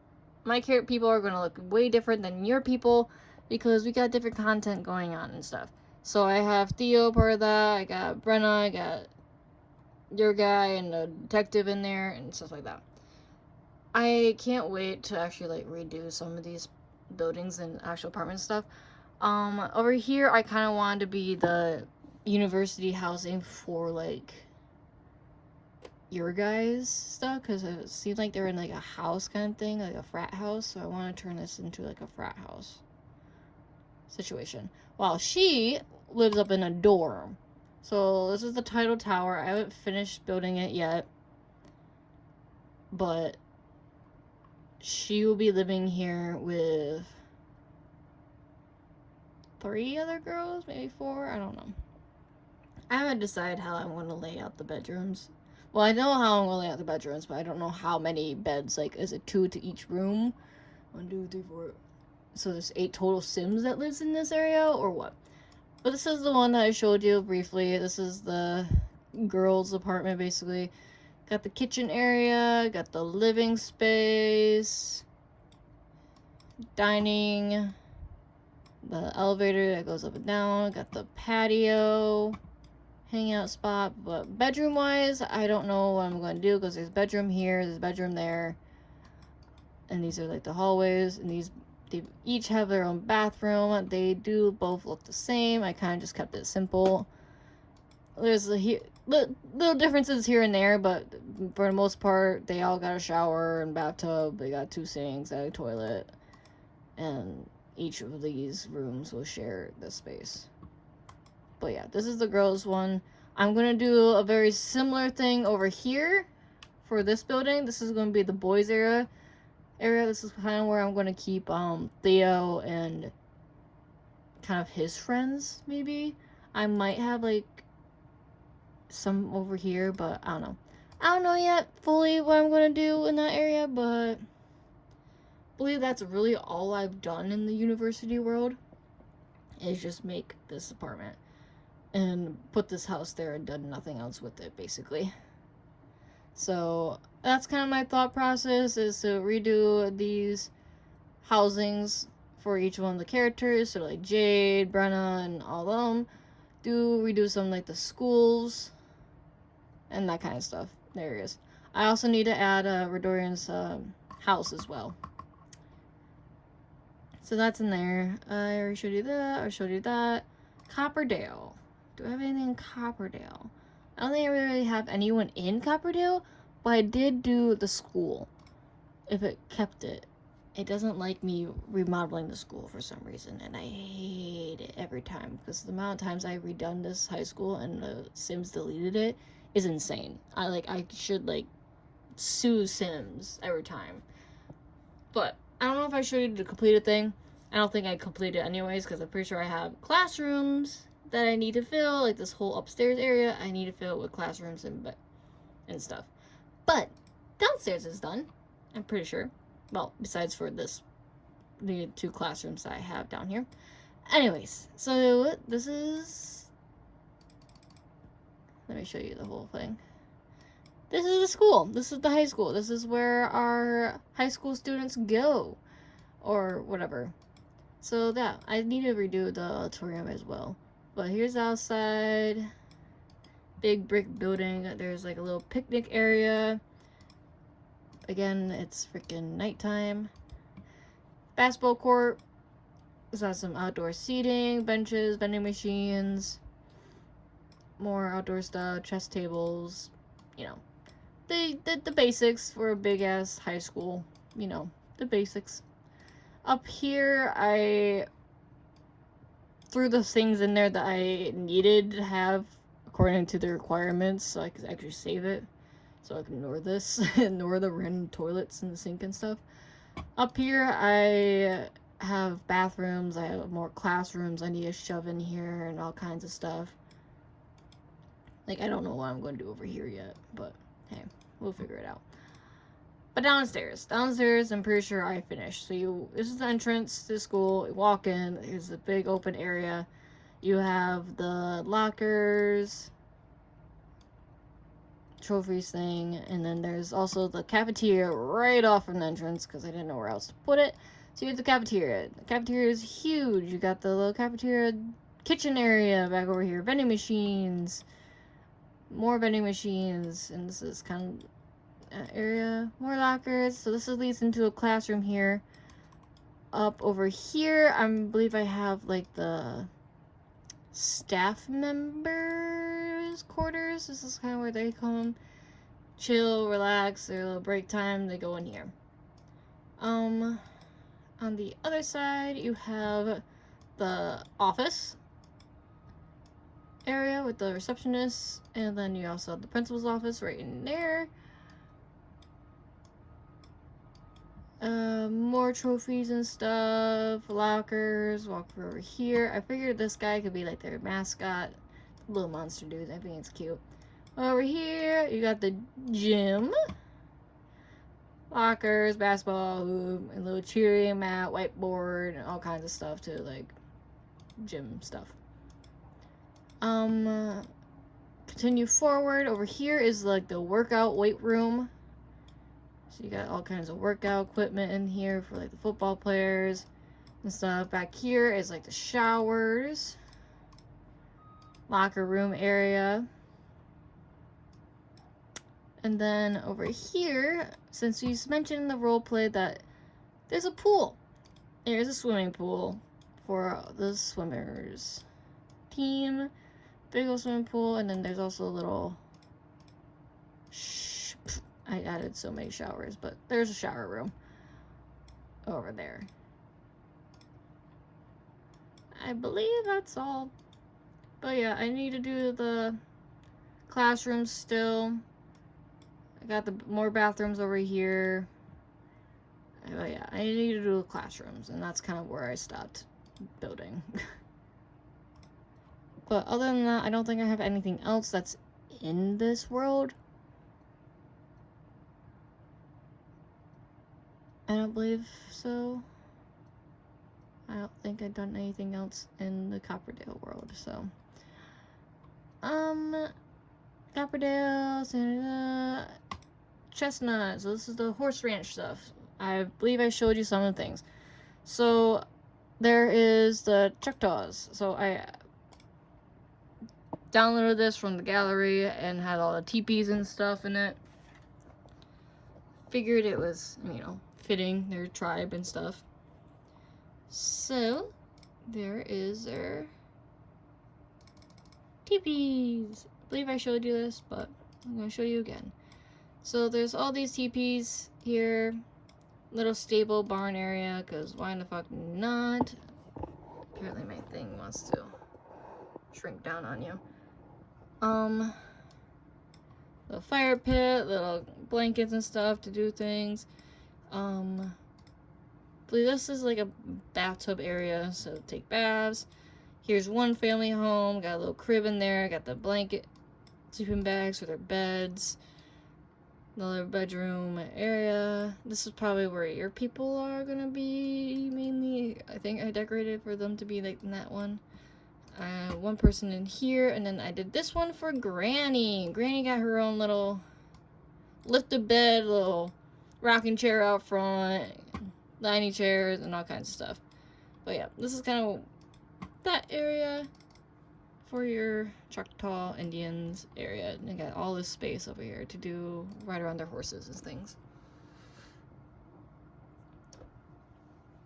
A: my people are going to look way different than your people because we got different content going on and stuff. So I have Theo part of that, I got Brenna, I got your guy and the detective in there and stuff like that. I can't wait to actually like redo some of these buildings and actual apartment stuff. Over here I kind of wanted to be the university housing for like your guys' stuff because it seemed like they're in like a house kind of thing, like a frat house. So I want to turn this into like a frat house situation. While she lives up in a dorm. So this is the Tidal Tower. I haven't finished building it yet, but she will be living here with 3 other girls, maybe 4. I don't know. I haven't decided how I'm going to lay out the bedrooms. Well, I know how I'm going to lay out the bedrooms, but I don't know how many beds. Like, is it 2 to each room? 1, 2, 3, 4. So there's 8 total Sims that lives in this area, or what? But this is the one that I showed you briefly. This is the girls' apartment, basically. Got the kitchen area, got the living space, dining, the elevator that goes up and down, got the patio, hangout spot. But bedroom wise, I don't know what I'm going to do because there's bedroom here, there's bedroom there, and these are like the hallways, and they each have their own bathroom. They do both look the same. I kind of just kept it simple. There's little differences here and there, but for the most part, they all got a shower and bathtub. They got 2 sinks and a toilet, and each of these rooms will share this space. But yeah, this is the girls' one. I'm gonna do a very similar thing over here for this building. This is gonna be the boys' area. This is kind of where I'm gonna keep Theo and kind of his friends. Maybe I might have like some over here, but I don't know yet fully what I'm gonna do in that area, but I believe that's really all I've done in the university world, is just make this apartment and put this house there and done nothing else with it, basically. So that's kind of my thought process, is to redo these housings for each one of the characters. So like Jade, Brenna, and all of them. Redo some like the schools and that kind of stuff. There it is. I also need to add Redorian's house as well. So that's in there. I already showed you that. I showed you that. Copperdale. Do I have anything in Copperdale? I don't think I really have anyone in Copperdale, but I did do the school. If it kept it. It doesn't like me remodeling the school for some reason, and I hate it every time, because the amount of times I've redone this high school and the Sims deleted it is insane. I should like sue Sims every time. But I don't know if I showed you the completed thing. I don't think I completed it anyways, because I'm pretty sure I have classrooms that I need to fill, like this whole upstairs area I need to fill with classrooms and stuff. But downstairs is done, I'm pretty sure. Well, besides for the 2 classrooms that I have down here. Anyways, so this is, let me show you the whole thing. This is the school. This is the high school. This is where our high school students go, or whatever. So yeah, I need to redo the auditorium as well. But here's the outside. Big brick building. There's like a little picnic area. Again, it's freaking nighttime. Basketball court. There's got some outdoor seating, benches, vending machines, more outdoor stuff, chess tables, you know. The basics for a big ass high school, you know, the basics. Up here, I threw the things in there that I needed to have according to the requirements, so I could actually save it. So I can ignore this, ignore the random toilets and the sink and stuff. Up here, I have bathrooms, I have more classrooms I need to shove in here and all kinds of stuff. Like, I don't know what I'm going to do over here yet, but hey, we'll figure it out. But downstairs, I'm pretty sure I finished. So this is the entrance to the school. You walk in, there's a big open area. You have the lockers, trophies thing, and then there's also the cafeteria right off from the entrance, because I didn't know where else to put it. So you have the cafeteria. The cafeteria is huge. You got the little cafeteria kitchen area back over here. Vending machines. More vending machines. And this is kind of area. More lockers. So this leads into a classroom here. Up over here, I believe I have like the staff members quarters. This is kind of where they come chill, relax, their little break time, they go in here. On the other side, you have the office area with the receptionist, and then you also have the principal's office right in there. More trophies and stuff, lockers, walk over here. I figured this guy could be like their mascot, little monster dude. I think it's cute. Over here, you got the gym. Lockers, basketball hoop, and little cheering mat, whiteboard, and all kinds of stuff too, like gym stuff. Continue forward. Over here is like the workout weight room. So you got all kinds of workout equipment in here for like the football players and stuff. Back here is like the showers, locker room area. And then over here, since you mentioned in the roleplay that there's a pool. There's a swimming pool for the swimmers team. big old swimming pool, and then there's also a little... I added so many showers, but there's a shower room over there. I believe that's all. But yeah, I need to do the classrooms still. I got the more bathrooms over here. But yeah, I need to do the classrooms, and that's kind of where I stopped building. But other than that, I don't think I have anything else that's in this world. I don't believe so. I don't think I've done anything else in the Copperdale world, so. Copperdale, Santa, Chestnut. So this is the horse ranch stuff. I believe I showed you some of the things. So there is the Choctaws. So I downloaded this from the gallery and had all the teepees and stuff in it. Figured it was, you know, fitting their tribe and stuff. So there is their teepees. I believe I showed you this, but I'm going to show you again. So there's all these teepees here. Little stable barn area, because why in the fuck not? Apparently my thing wants to shrink down on you. Little fire pit, little blankets and stuff to do things. I believe this is like a bathtub area, so take baths. Here's one family home, got a little crib in there, got the blanket, sleeping bags for their beds. Another bedroom area. This is probably where your people are gonna be mainly. I think I decorated for them to be like in that one. One person in here, and then I did this one for Granny. Granny got her own little lifted bed, little rocking chair out front, dining chairs, and all kinds of stuff. But yeah, this is kind of that area for your Choctaw Indians area. And they got all this space over here to do right around their horses and things.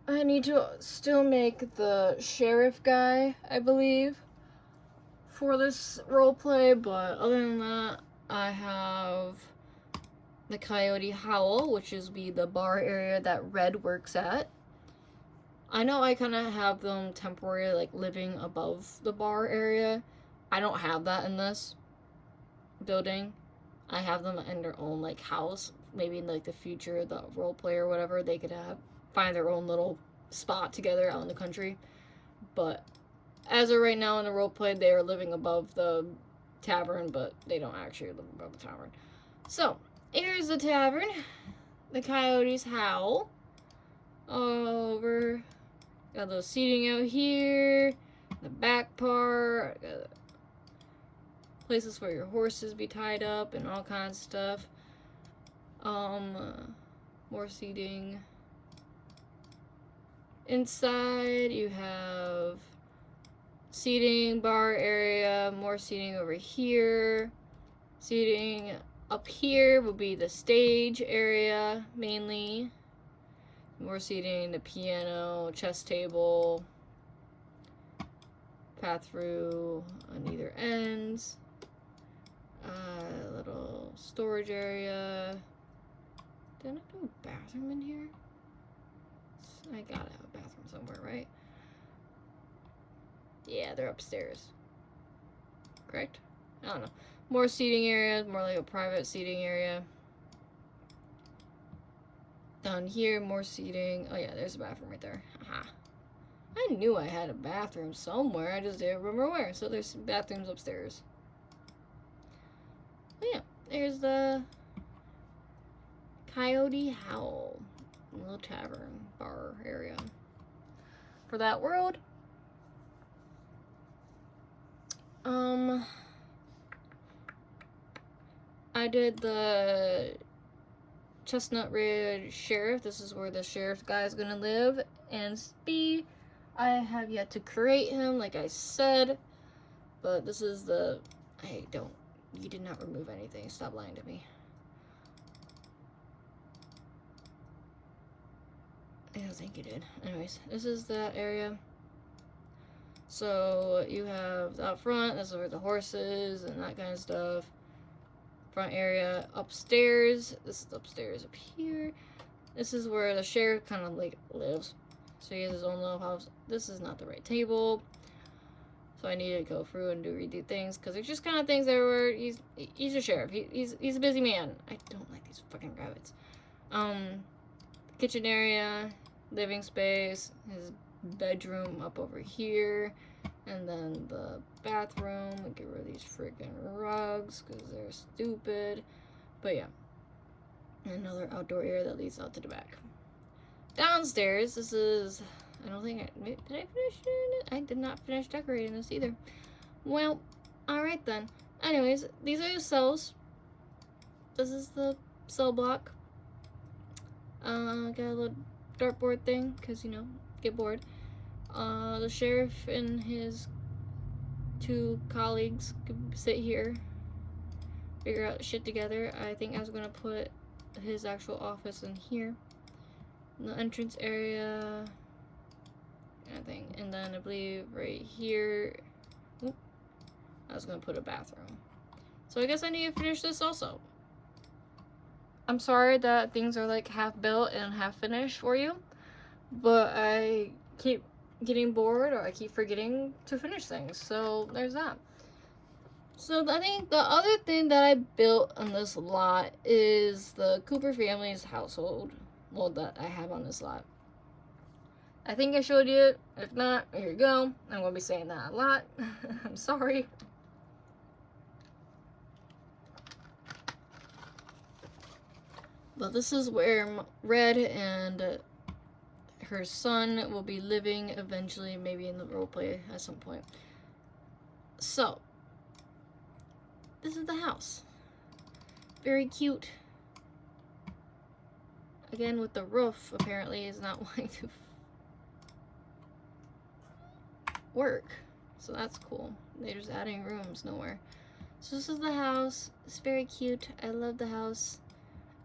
A: I need to still make the sheriff guy, I believe, for this roleplay, but other than that, I have the Coyote Howl, which is the bar area that Red works at. I know I kind of have them temporarily, like, living above the bar area. I don't have that in this building. I have them in their own, like, house. Maybe in, like, the future, the roleplay or whatever, they could find their own little spot together out in the country. But as of right now in the roleplay, they are living above the tavern, but they don't actually live above the tavern. So, here's the tavern. The Coyotes Howl. Over. Got a little seating out here. The back part. Places for your horses be tied up and all kinds of stuff. More seating. Inside you have seating, bar area, more seating over here. Seating up here will be the stage area mainly. More seating, the piano, chess table, path through on either ends. Little storage area. Didn't I do a bathroom in here? I gotta have a bathroom somewhere, right? Yeah, they're upstairs. Correct? I don't know. More seating areas, more like a private seating area. Down here, more seating. Oh yeah, there's a bathroom right there. Haha. I knew I had a bathroom somewhere. I just didn't remember where. So there's bathrooms upstairs. But yeah, there's the Coyote Howl. Little tavern, bar area. For that world. I did the Chestnut Ridge Sheriff. This is where the sheriff guy is gonna live and be. I have yet to create him, like I said, but this is the. You did not remove anything. Stop lying to me. I don't think you did. Anyways, this is that area. So you have out front, that's where the horses and that kind of stuff. Front area. Upstairs, this is upstairs up here. This is where the sheriff kind of like lives. So he has his own little house. This is not the right table. So I need to go through and redo things because there's just kind of things everywhere. He's a sheriff. He's a busy man. I don't like these fucking rabbits. Kitchen area, living space, his bedroom up over here, and then the bathroom. Get rid of these freaking rugs because they're stupid. But yeah, another outdoor area that leads out to the back. Downstairs, this is, I don't think did I finish it? I did not finish decorating this either. Well, alright then. Anyways, these are the cells. This is the cell block. Got a little dartboard thing, because, you know, get bored. The sheriff and his 2 colleagues could sit here, figure out shit together. I think I was going to put his actual office in here. The entrance area, I think, and then I believe right here, I was gonna put a bathroom. So I guess I need to finish this also. I'm sorry that things are like half built and half finished for you, but I keep getting bored or I keep forgetting to finish things, so there's that. So I think the other thing that I built on this lot is the Cooper family's household. Well, that I have on this lot. I think I showed you it. If not, here you go. I'm going to be saying that a lot. I'm sorry. But this is where Red and her son will be living eventually, maybe in the roleplay at some point. So, this is the house. Very cute. Again, with the roof, apparently, is not wanting to work. So that's cool. They're just adding rooms nowhere. So this is the house. It's very cute. I love the house.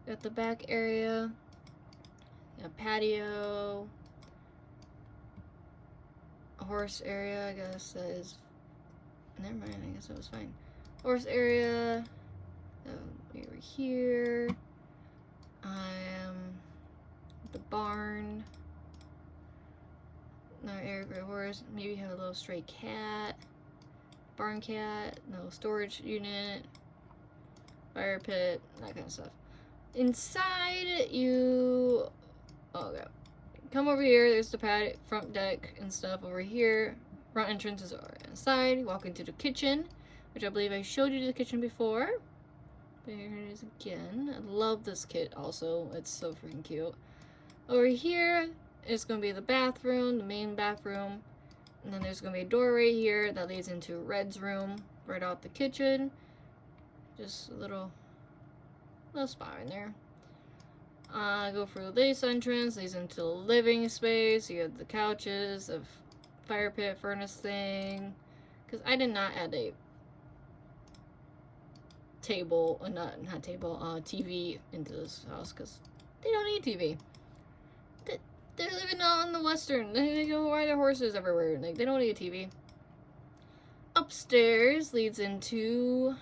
A: Got the back area. A patio. A horse area, I guess that is... Never mind, I guess that was fine. Horse area. Over here. I am the barn. Another area for a horse. Maybe have a little stray cat. Barn cat. No storage unit. Fire pit. That kind of stuff. Inside, you... Oh, okay. Come over here. There's the front deck and stuff over here. Front entrance is inside. Walk into the kitchen, which I believe I showed you the kitchen before. But here it is again. I love this kit also. It's so freaking cute. Over here is going to be the bathroom, the main bathroom. And then there's going to be a door right here that leads into Red's room, right out the kitchen. Just a little spot in there. Go through this entrance, leads into the living space. You have the couches, a fire pit, furnace thing. Because I did not add a table, not table, TV into this house because they don't need TV. They're living out in the western. They go ride their horses everywhere. Like, they don't need a TV. Upstairs leads into...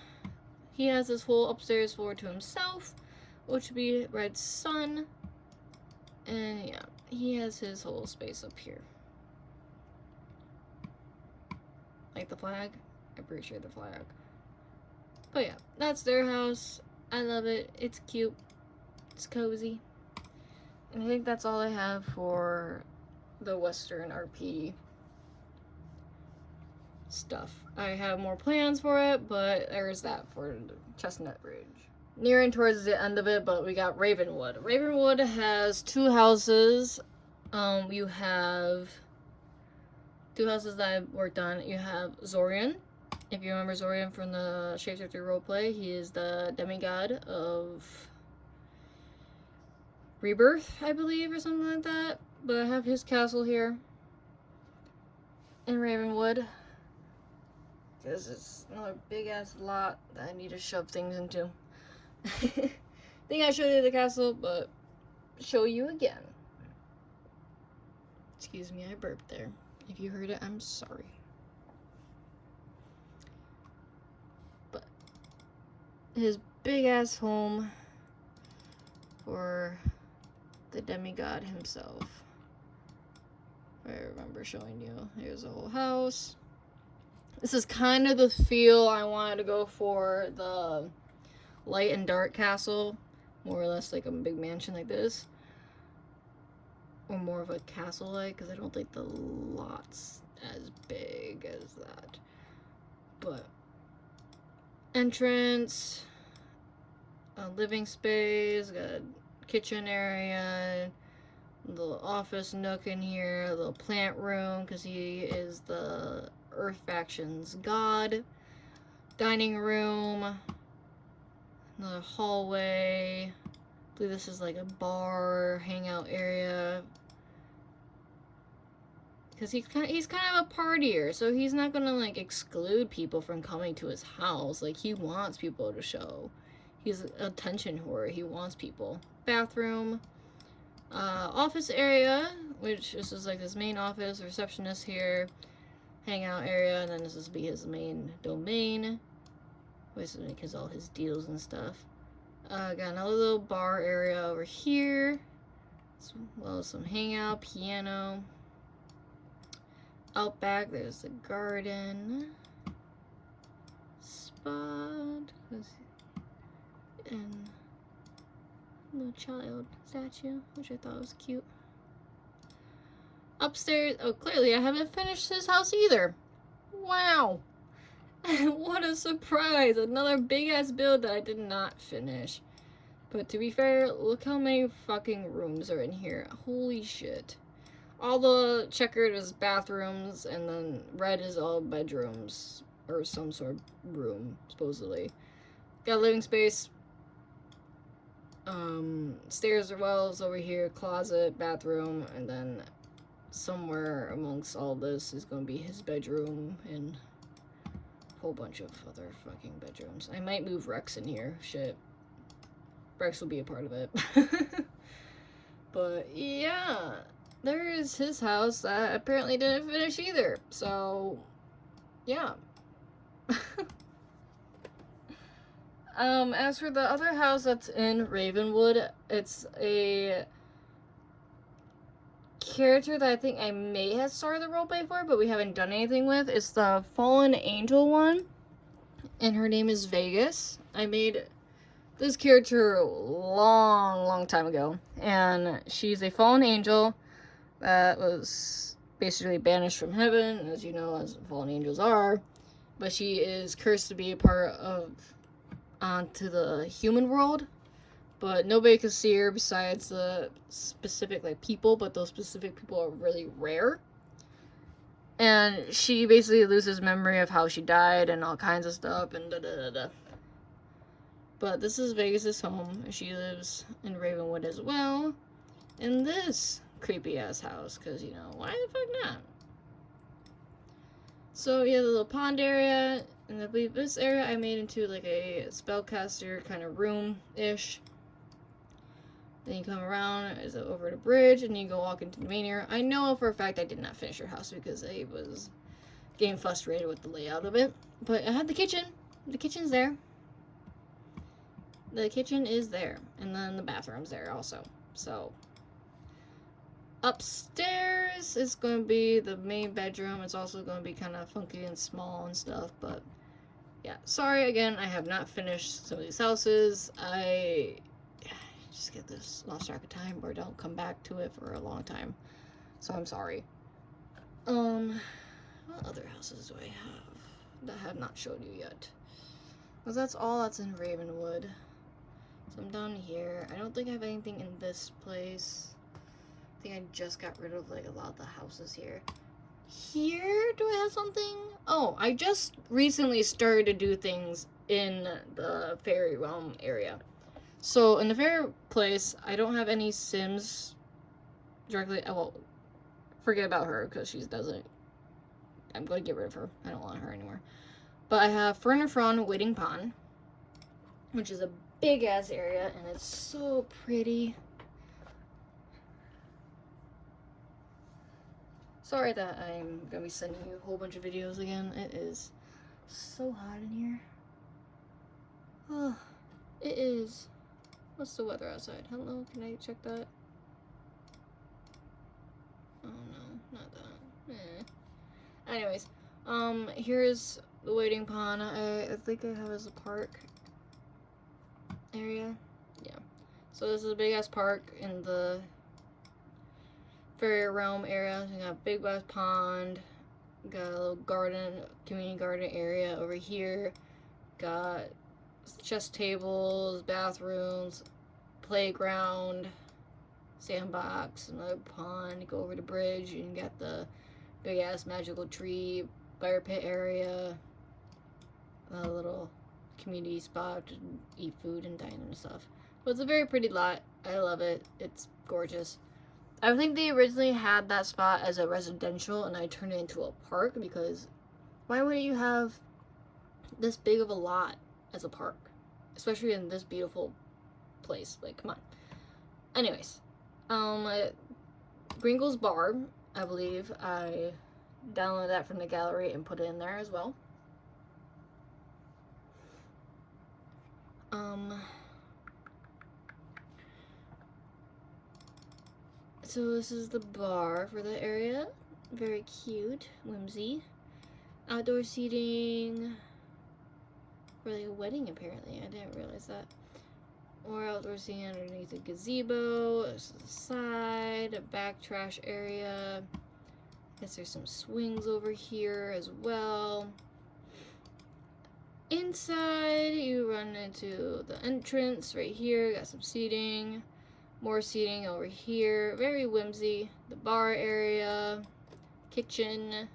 A: He has this whole upstairs floor to himself, which would be Red's son. And yeah, he has his whole space up here. Like the flag? I'm pretty sure the flag. But yeah, that's their house. I love it. It's cute. It's cozy. And I think that's all I have for the Western RP stuff. I have more plans for it, but there's that for the Chestnut Ridge. Nearing towards the end of it, but we got Ravenwood. Ravenwood has 2 houses. You have 2 houses that I've worked on. You have Zorian. If you remember Zorian from the Shapeshifter roleplay, he is the demigod of Rebirth, I believe, or something like that. But I have his castle here in Ravenwood. Because it's another big ass lot that I need to shove things into. I think I showed you the castle, but show you again. Excuse me, I burped there. If you heard it, I'm sorry. his big ass home for the demigod himself. If I remember showing you. Here's the whole house. This is kind of the feel I wanted to go for the light and dark castle. More or less like a big mansion like this. Or more of a castle-like, because I don't think the lot's as big as that. But entrance, a living space, got a kitchen area, a little office nook in here, a little plant room, because he is the Earth faction's god. Dining room, another hallway. I believe this is like a bar, hangout area. Because he's kind of a partier, so he's not gonna like exclude people from coming to his house. Like, he wants people to show. He's an attention whore. He wants people. Bathroom, office area, which this is like his main office, receptionist here, hangout area, and then this is be his main domain. This is like all his deals and stuff. Got another little bar area over here, as well as some hangout, piano. Out back, there's the garden spot, and a little child statue, which I thought was cute. Upstairs, oh, clearly I haven't finished his house either. Wow. What a surprise. Another big ass build that I did not finish. But to be fair, look how many fucking rooms are in here. Holy shit. All the checkered is bathrooms, and then red is all bedrooms, or some sort of room, supposedly. Got a living space. Stairs or wells over here, closet, bathroom, and then somewhere amongst all this is going to be his bedroom and a whole bunch of other fucking bedrooms. I might move Rex in here. Shit. Rex will be a part of it. But yeah. There is his house that apparently didn't finish either. So, yeah. As for the other house that's in Ravenwood, it's a character that I think I may have started the roleplay for, but we haven't done anything with. It's the Fallen Angel one, and her name is Vegas. I made this character a long time ago, and she's a fallen angel that was basically banished from heaven, as you know, as fallen angels are. But she is cursed to be a part of onto the human world. But nobody can see her besides the specific like people, but those specific people are really rare. And she basically loses memory of how she died and all kinds of stuff and da-da-da-da. But this is Vegas's home. She lives in Ravenwood as well. In this creepy ass house, because, you know, why the fuck not? So yeah, the little pond area, and I believe this area I made into like a spellcaster kind of room-ish. Then you come around, is over the bridge, and you go walk into the main area. I know for a fact I did not finish your house because I was getting frustrated with the layout of it. But I had the kitchen. The kitchen's there. The kitchen is there. And then the bathroom's there also. So upstairs is going to be the main bedroom. It's also going to be kind of funky and small and stuff, but yeah. Sorry again, I have not finished some of these houses. I just get this lost track of time or don't come back to it for a long time. So I'm sorry. What other houses do I have that I have not showed you yet? Because that's all that's in Ravenwood. So I'm down here. I don't think I have anything in this place. I think I just got rid of like a lot of the houses here. Here, do I have something? Oh, I just recently started to do things in the fairy realm area. So in the fairy place, I don't have any Sims directly. Well, forget about her because she doesn't. I'm going to get rid of her. I don't want her anymore. But I have Fern and Fron Waiting Pond, which is a big ass area, and it's so pretty. Sorry that I'm gonna be sending you a whole bunch of videos again. It is so hot in here. Oh, it is. What's the weather outside? Hello, can I check that? Oh no, not that. Anyways, here's the waiting pond. I think I have as a park area. Yeah. So this is a big ass park in the Fairy Realm area. We got Big Bass Pond. Got a little garden, community garden area over here. Got chess tables, bathrooms, playground, sandbox, another pond. You go over the bridge and you got the big ass magical tree, fire pit area, a little community spot to eat food and dine and stuff. But it's a very pretty lot. I love it. It's gorgeous. I think they originally had that spot as a residential and I turned it into a park because why wouldn't you have this big of a lot as a park? Especially in this beautiful place. Like, come on. Anyways, Gringle's Bar, I believe I downloaded that from the gallery and put it in there as well. So this is the bar for the area. Very cute, whimsy. Outdoor seating for like a wedding apparently. I didn't realize that. Or outdoor seating underneath a gazebo. This is the side, a back trash area. Guess there's some swings over here as well. Inside, you run into the entrance right here. Got some seating. More seating over here. Very whimsy. The bar area. Kitchen.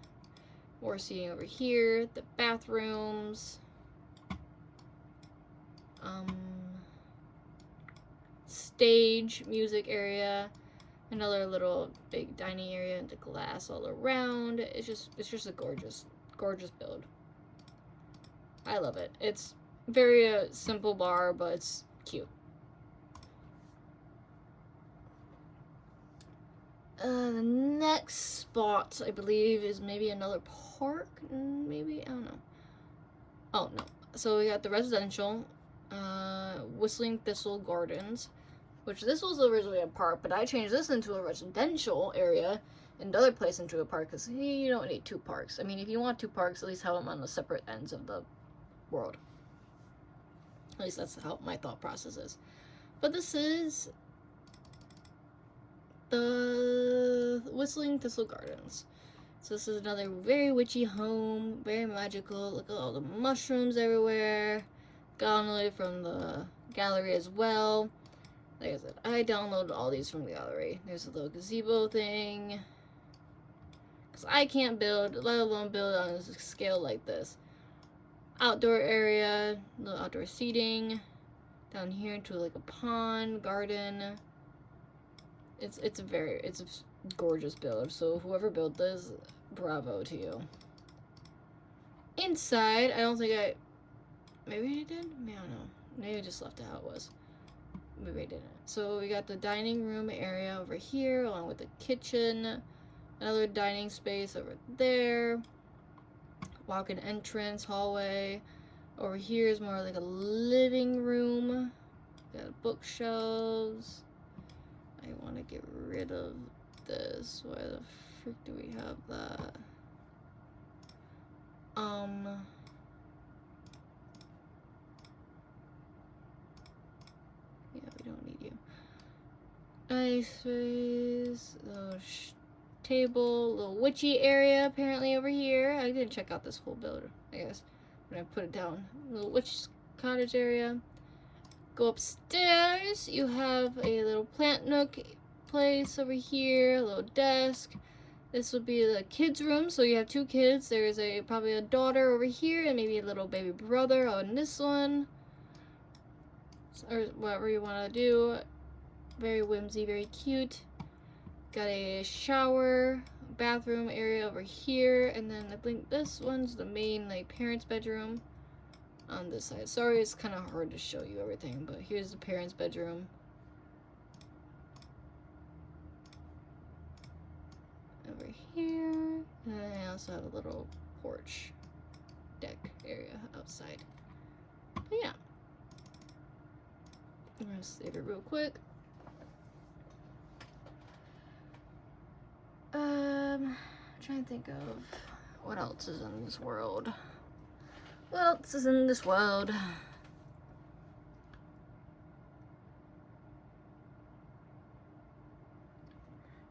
A: More seating over here. The bathrooms. Stage, music area. Another little big dining area and the glass all around. It's just a gorgeous build. I love it. It's very simple bar, but it's cute. The next spot, I believe, is maybe another park. Maybe, I don't know. Oh no. So we got the residential, Whistling Thistle Gardens, which this was originally a park, but I changed this into a residential area and the other place into a park because you don't need two parks. I mean, if you want two parks, at least have them on the separate ends of the world. At least that's how my thought process is. But this is the Whistling Thistle Gardens. So this is another very witchy home, very magical. Look at all the mushrooms everywhere. Downloaded from the gallery as well. Like I said, I downloaded all these from the gallery. There's a little gazebo thing. Because I can't build, let alone build on a scale like this. Outdoor area, little outdoor seating. Down here into like a pond, garden. It's a gorgeous build. So whoever built this, bravo to you. Inside, I don't think maybe I did? I don't know. Maybe I just left it how it was. Maybe I didn't. So we got the dining room area over here, along with the kitchen. Another dining space over there. Walk-in entrance, hallway. Over here is more like a living room. Got bookshelves. I want to get rid of this. Why the frick do we have that? Yeah, we don't need you. Nice space. Little table. Little witchy area apparently over here. I didn't check out this whole build, I guess, when I put it down. Little witch cottage area. Go upstairs. You have a little plant nook place over here. A little desk. This would be the kids' room. So you have two kids. There's probably a daughter over here and maybe a little baby brother on this one. Or whatever you want to do. Very whimsy, very cute. Got a shower, bathroom area over here, and then I think this one's the main like parents' bedroom on this side. Sorry, it's kind of hard to show you everything, but here's the parents' bedroom. Over here, and then I also have a little porch deck area outside. But yeah, I'm gonna save it real quick. Trying to think of what else is in this world. What else is in this world?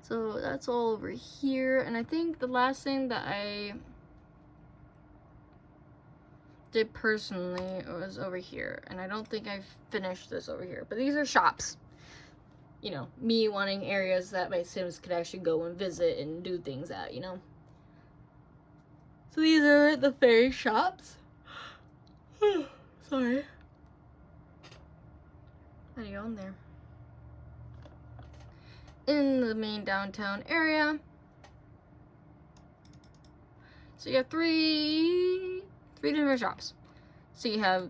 A: So that's all over here, and I think the last thing that I did personally was over here, and I don't think I've finished this over here, but these are shops. You know, me wanting areas that my Sims could actually go and visit and do things at, you know. So these are the fairy shops. Sorry. How do you go in there? In the main downtown area. So you have three different shops. So you have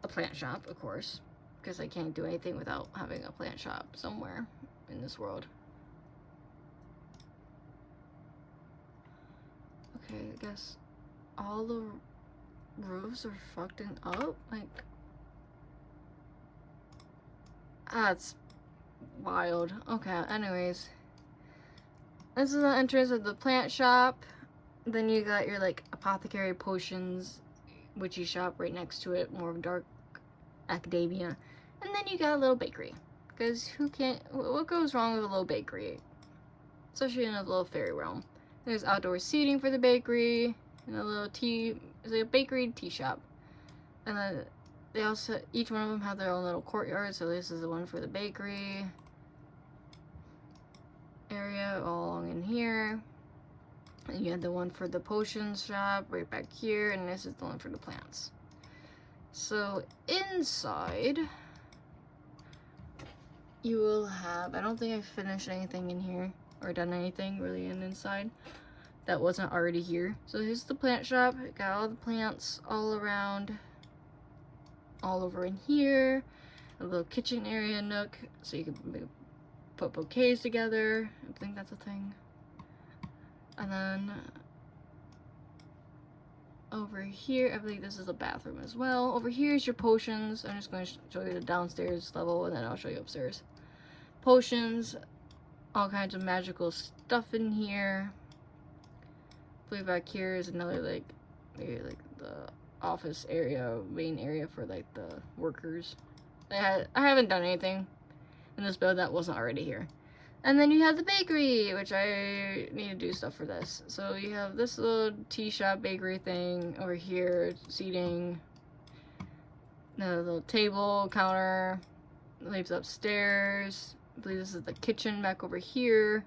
A: a plant shop, of course, because I can't do anything without having a plant shop somewhere in this world. Okay, I guess all the roofs are fucked up. Like, that's wild. Okay, anyways. This is the entrance of the plant shop. Then you got your, like, apothecary potions, witchy shop right next to it, more of dark academia. And then you got a little bakery. Because what goes wrong with a little bakery? Especially in a little fairy realm. There's outdoor seating for the bakery, and a little tea, it's like a bakery tea shop. And then they also, each one of them have their own little courtyard, so this is the one for the bakery area all along in here. And you had the one for the potions shop right back here, and this is the one for the plants. So inside, you will have, I don't think I finished anything in here, or done anything really inside that wasn't already here. So here's the plant shop. Got all the plants all around, all over in here. A little kitchen area nook, so you can put bouquets together. I think that's a thing. And then over here, I believe this is a bathroom as well. Over here is your potions. I'm just going to show you the downstairs level, and then I'll show you upstairs. Potions, all kinds of magical stuff in here. I believe back here is another, like, maybe like the office area, main area for like the workers. I haven't done anything in this build that wasn't already here. And then you have the bakery, which I need to do stuff for this. So you have this little tea shop bakery thing over here, seating, the little table, counter, leaves upstairs. I believe this is the kitchen back over here.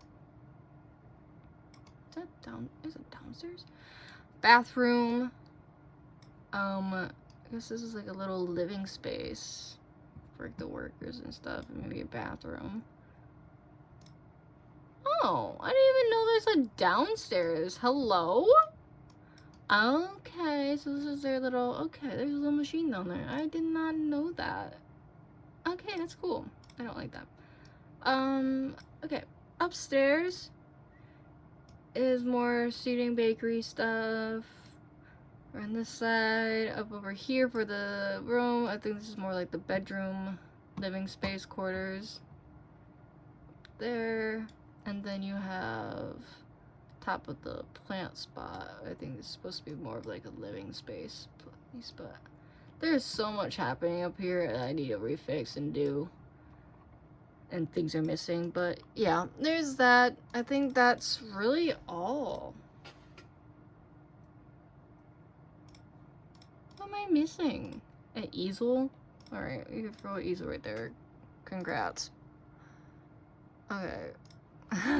A: Is it downstairs? Bathroom. I guess this is like a little living space for like the workers and stuff, and maybe a bathroom. Oh, I didn't even know there's a downstairs. Hello? Okay, so this is their little, okay, there's a little machine down there. I did not know that. Okay, that's cool. I don't like that. Okay, upstairs is more seating, bakery stuff. On this side, up over here for the room. I think this is more like the bedroom, living space, quarters. There. And then you have top of the plant spot. I think it's supposed to be more of like a living space place, but there's so much happening up here that I need to refix and do. And things are missing, but yeah, there's that. I think that's really all. What am I missing? An easel? Alright, you can throw an easel right there. Congrats. Okay.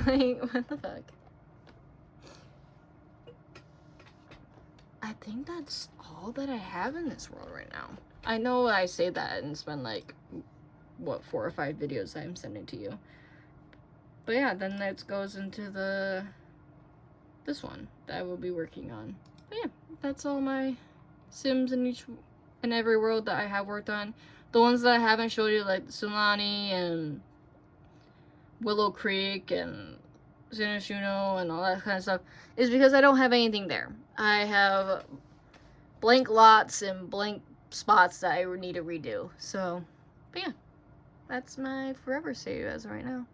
A: Like, what the fuck? I think that's all that I have in this world right now. I know I say that and spend like, what, 4 or 5 videos I'm sending to you. But yeah, then that goes into this one that I will be working on. But yeah, that's all my Sims in every world that I have worked on. The ones that I haven't showed you, like Sulani and Willow Creek and Sinashuno and all that kind of stuff, is because I don't have anything there. I have blank lots and blank spots that I need to redo. So, but yeah. That's my forever save as of right now.